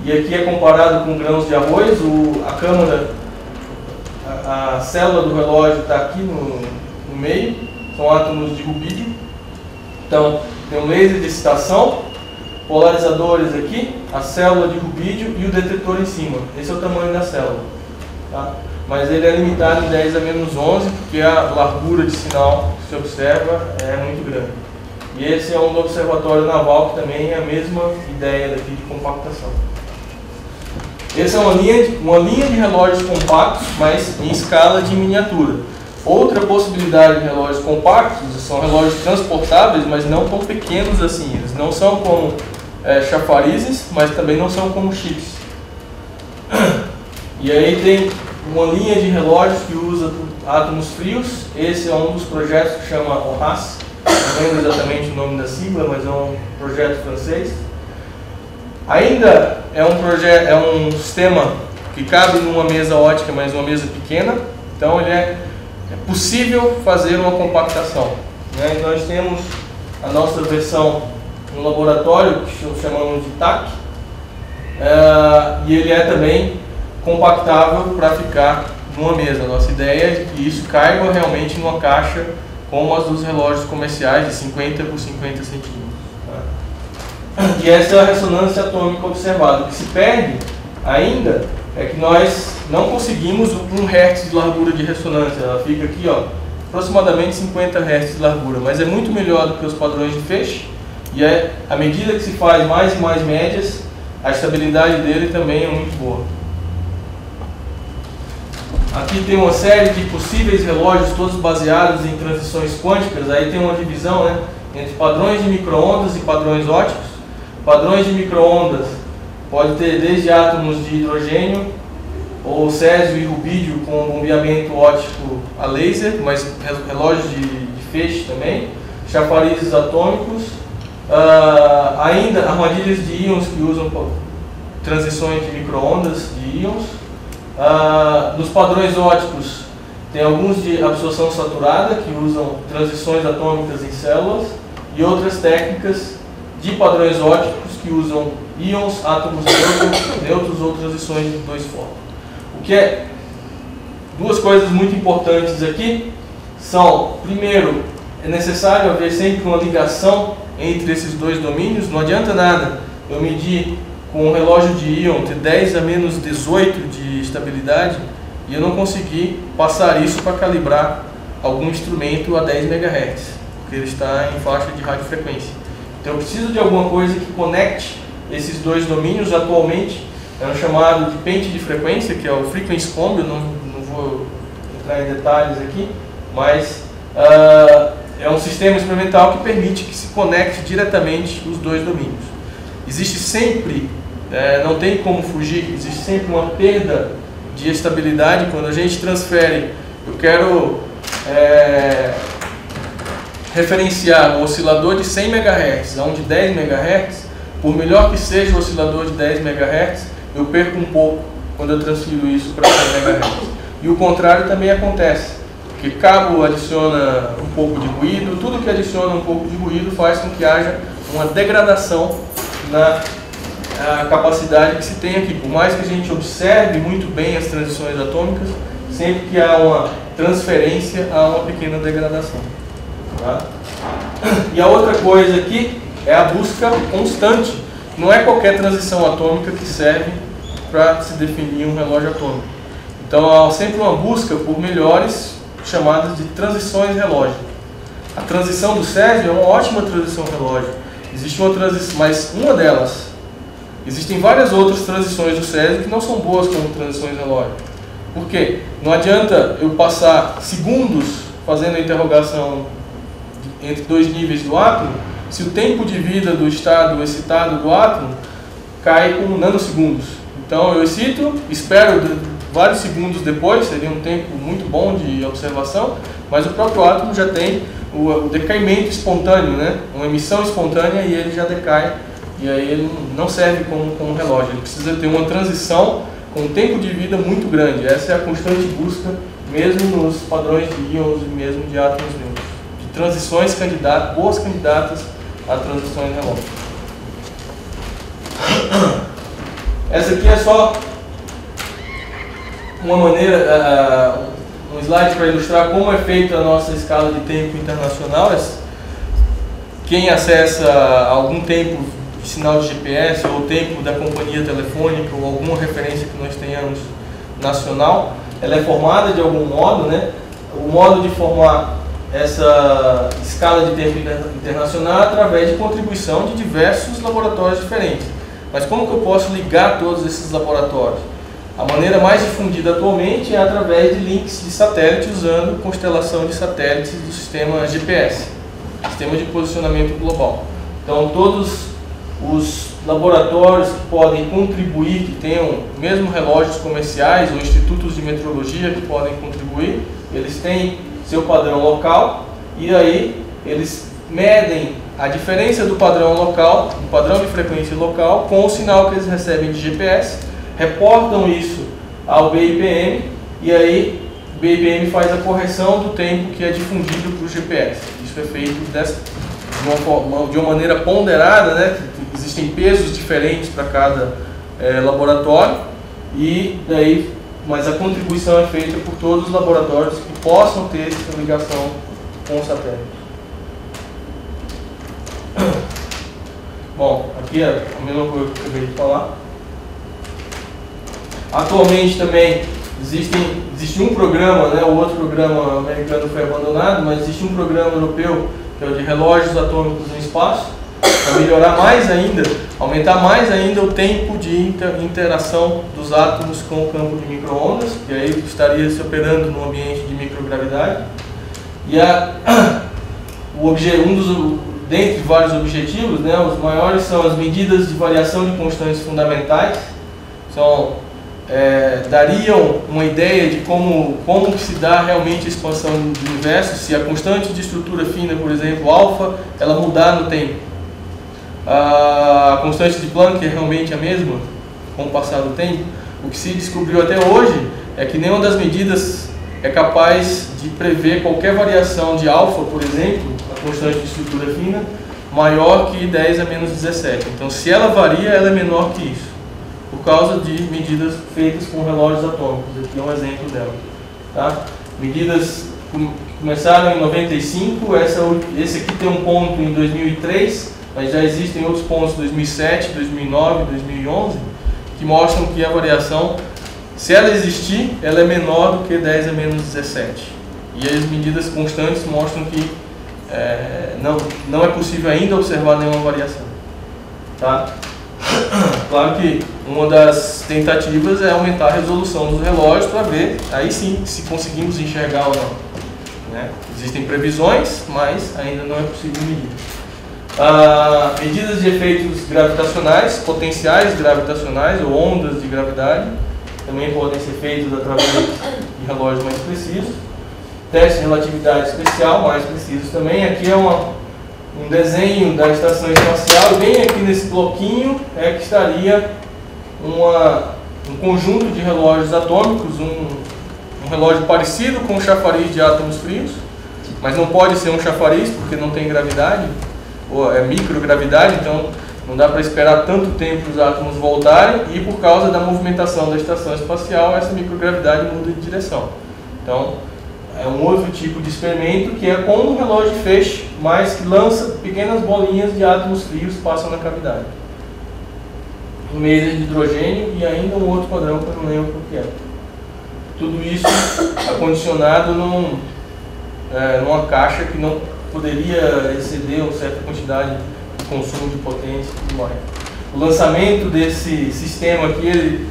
[SPEAKER 1] e aqui é comparado com grãos de arroz. A câmara, a célula do relógio está aqui no meio, são átomos de rubídio. Então, tem um laser de excitação, polarizadores aqui, a célula de rubídio e o detetor em cima. Esse é o tamanho da célula. Tá? Mas ele é limitado em 10 a menos 11, porque a largura de sinal que se observa é muito grande. E esse é um do observatório naval, que também é a mesma ideia daqui de compactação. Essa é uma linha de relógios compactos, mas em escala de miniatura. Outra possibilidade de relógios compactos são relógios transportáveis, mas não tão pequenos assim. Eles não são como chafarizes, mas também não são como chips. E aí tem uma linha de relógios que usa átomos frios. Esse é um dos projetos que chama Horace. Não lembro exatamente o nome da sigla, mas é um projeto francês. Ainda é um sistema que cabe numa mesa ótica, mas uma mesa pequena. Então ele é possível fazer uma compactação, né? E nós temos a nossa versão no laboratório, que chamamos de TAC, e ele é também compactável para ficar numa mesa. A nossa ideia é que isso caiba realmente numa caixa como as dos relógios comerciais de 50 por 50 centímetros. Tá? E essa é a ressonância atômica observada. O que se perde ainda é que nós não conseguimos 1 Hz de largura de ressonância. Ela fica aqui, ó, aproximadamente 50 Hz de largura, mas é muito melhor do que os padrões de feixe, e à medida que se faz mais e mais médias, a estabilidade dele também é muito boa. Aqui tem uma série de possíveis relógios, todos baseados em transições quânticas. Aí tem uma divisão, né, entre padrões de micro-ondas e padrões óticos. Padrões de micro-ondas pode ter desde átomos de hidrogênio ou césio e rubídio com bombeamento óptico a laser, mas relógios de feixe também, chafarizes atômicos, ainda armadilhas de íons que usam transições de micro-ondas de íons. Nos padrões ópticos tem alguns de absorção saturada que usam transições atômicas em células, e outras técnicas de padrões ópticos que usam íons, átomos neutros ou transições de 2 fótons. O que é duas coisas muito importantes aqui são, primeiro, é necessário haver sempre uma ligação entre esses dois domínios. Não adianta nada eu medir com um relógio de íon ter 10 a menos 18 de estabilidade e eu não conseguir passar isso para calibrar algum instrumento a 10 MHz, porque ele está em faixa de radiofrequência. Então eu preciso de alguma coisa que conecte esses dois domínios. Atualmente é um chamado de pente de frequência, que é o Frequency Combi. Eu não vou entrar em detalhes aqui, mas é um sistema experimental que permite que se conecte diretamente os dois domínios. Existe sempre, não tem como fugir, existe sempre uma perda de estabilidade quando a gente transfere. Eu quero referenciar um oscilador de 100 MHz a um de 10 MHz, por melhor que seja o oscilador de 10 MHz, eu perco um pouco quando eu transfiro isso para 100 MHz. E o contrário também acontece, porque cabo adiciona um pouco de ruído, tudo que adiciona um pouco de ruído faz com que haja uma degradação na capacidade que se tem aqui. Por mais que a gente observe muito bem as transições atômicas, sempre que há uma transferência a uma pequena degradação. Tá? E a outra coisa aqui é a busca constante. Não é qualquer transição atômica que serve para se definir um relógio atômico. Então há sempre uma busca por melhores, chamadas de transições relógio. A transição do Césio é uma ótima transição relógio. Existe uma transição, mas uma delas. Existem várias outras transições do Césio que não são boas como transições relógio. Por quê? Não adianta eu passar segundos fazendo a interrogação entre dois níveis do átomo, se o tempo de vida do estado excitado do átomo cai com nanosegundos. Então eu excito, espero vários segundos depois, seria um tempo muito bom de observação, mas o próprio átomo já tem o decaimento espontâneo, né? Uma emissão espontânea, e ele já decai, e aí ele não serve como relógio. Ele precisa ter uma transição com um tempo de vida muito grande. Essa é a constante busca, mesmo nos padrões de íons e mesmo de átomos neutros, de transições candidatas, boas candidatas a transições relógio. Essa aqui é só uma maneira, um slide para ilustrar como é feita a nossa escala de tempo internacional. Quem acessa algum tempo de sinal de GPS, ou tempo da companhia telefônica, ou alguma referência que nós tenhamos nacional, ela é formada de algum modo, né? O modo de formar essa escala de tempo internacional é através de contribuição de diversos laboratórios diferentes. Mas como que eu posso ligar todos esses laboratórios? A maneira mais difundida atualmente é através de links de satélite, usando constelação de satélites do sistema GPS, Sistema de Posicionamento Global. Então todos os laboratórios que podem contribuir, que tenham mesmo relógios comerciais ou institutos de metrologia que podem contribuir, eles têm seu padrão local, e aí eles medem a diferença do padrão local, do padrão de frequência local, com o sinal que eles recebem de GPS, reportam isso ao BIPM, e aí o BIPM faz a correção do tempo que é difundido para o GPS. Isso é feito de uma maneira ponderada, né? Existem pesos diferentes para cada laboratório, e daí, mas a contribuição é feita por todos os laboratórios que possam ter essa ligação com o satélite. Bom, aqui é a mesma coisa que eu acabei de falar. Atualmente também existe um programa, né, o outro programa americano foi abandonado, mas existe um programa europeu que é o de relógios atômicos no espaço, para melhorar mais ainda, aumentar mais ainda o tempo de interação dos átomos com o campo de micro-ondas, que aí estaria se operando no ambiente de microgravidade. E dentre vários objetivos, né, os maiores são as medidas de variação de constantes fundamentais. Dariam uma ideia de como se dá realmente a expansão do universo, se a constante de estrutura fina, por exemplo, alfa, ela mudar no tempo. A constante de Planck é realmente a mesma com o passar do tempo. O que se descobriu até hoje é que nenhuma das medidas é capaz de prever qualquer variação de alfa, por exemplo, a constante de estrutura fina, maior que 10 a menos 17. Então, se ela varia, ela é menor que isso, por causa de medidas feitas com relógios atômicos. Aqui é um exemplo dela. Tá? Medidas que começaram em 95, esse aqui tem um ponto em 2003, mas já existem outros pontos em 2007, 2009, 2011, que mostram que a variação, se ela existir, ela é menor do que 10 a menos 17. E as medidas constantes mostram que não é possível ainda observar nenhuma variação. Tá? Claro que uma das tentativas é aumentar a resolução dos relógios para ver, aí sim, se conseguimos enxergar ou não. Né? Existem previsões, mas ainda não é possível medir. Medidas de efeitos gravitacionais, potenciais gravitacionais ou ondas de gravidade, também podem ser feitas através de relógios mais precisos. Testes de relatividade especial, mais precisos também. Aqui é um desenho da estação espacial, e bem aqui nesse bloquinho é que estaria um conjunto de relógios atômicos, um relógio parecido com um chafariz de átomos frios, mas não pode ser um chafariz porque não tem gravidade, ou é microgravidade, então não dá para esperar tanto tempo para os átomos voltarem, e por causa da movimentação da estação espacial, essa microgravidade muda de direção. Então, é um outro tipo de experimento que é com um relógio de feixe, mas que lança pequenas bolinhas de átomos frios que passam na cavidade. Um meio de hidrogênio e ainda um outro padrão que eu não lembro o que é. Tudo isso acondicionado numa caixa que não poderia exceder uma certa quantidade de consumo de potência e tudo mais. O lançamento desse sistema aqui,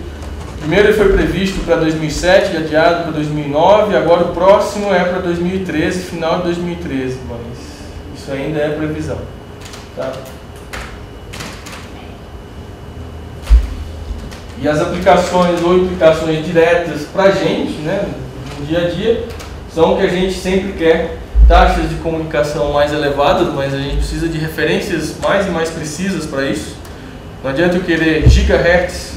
[SPEAKER 1] primeiro ele foi previsto para 2007, adiado para 2009, agora o próximo é para 2013, final de 2013, mas isso ainda é previsão. Tá? E as aplicações ou implicações diretas para a gente, né, no dia a dia, são o que a gente sempre quer: taxas de comunicação mais elevadas, mas a gente precisa de referências mais e mais precisas para isso. Não adianta eu querer gigahertz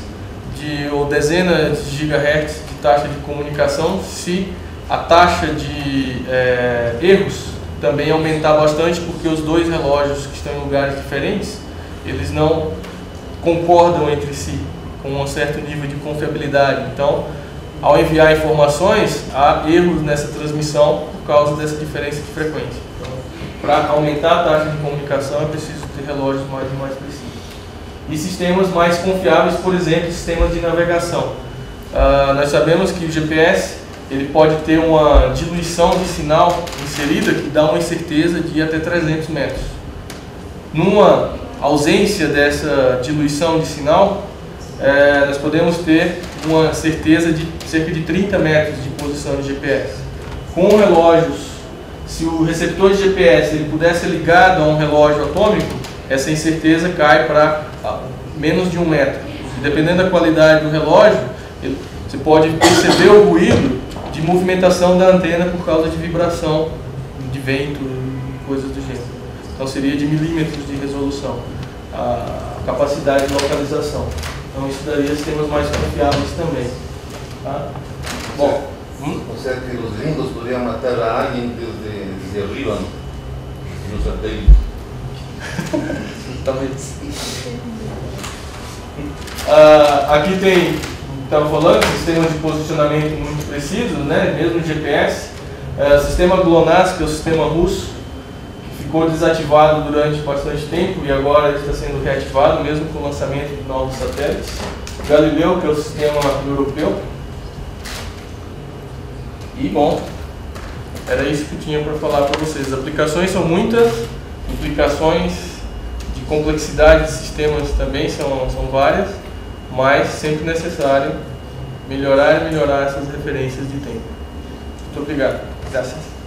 [SPEAKER 1] ou dezenas de gigahertz de taxa de comunicação se a taxa de erros também aumentar bastante, porque os dois relógios que estão em lugares diferentes, eles não concordam entre si com um certo nível de confiabilidade. Então, ao enviar informações, há erros nessa transmissão por causa dessa diferença de frequência. Então, para aumentar a taxa de comunicação, é preciso ter relógios mais e mais precisos. E sistemas mais confiáveis, por exemplo, sistemas de navegação. Nós sabemos que o GPS ele pode ter uma diluição de sinal inserida que dá uma incerteza de até 300 metros. Numa ausência dessa diluição de sinal, nós podemos ter uma certeza de cerca de 30 metros de posição de GPS. Com relógios, se o receptor de GPS ele pudesse ser ligado a um relógio atômico, essa incerteza cai para menos de 1 metro. E dependendo da qualidade do relógio, você pode perceber o ruído de movimentação da antena por causa de vibração, de vento e coisas do gênero. Então seria de milímetros de resolução a capacidade de localização. Então isso daria sistemas mais confiáveis também. Tá? Bom,
[SPEAKER 2] o sea que os gringos poderiam matar a alguém desde arriba no satélite.
[SPEAKER 1] Talvez. Aqui tem, estava falando, sistemas de posicionamento muito precisos, né? Mesmo GPS. Sistema GLONASS, que é o sistema russo, que ficou desativado durante bastante tempo e agora está sendo reativado, mesmo com o lançamento de novos satélites. Galileu, que é o sistema europeu. E, bom, era isso que eu tinha para falar para vocês. As aplicações são muitas, implicações de complexidade de sistemas também são várias, mas sempre necessário melhorar essas referências de tempo. Muito obrigado. Graças.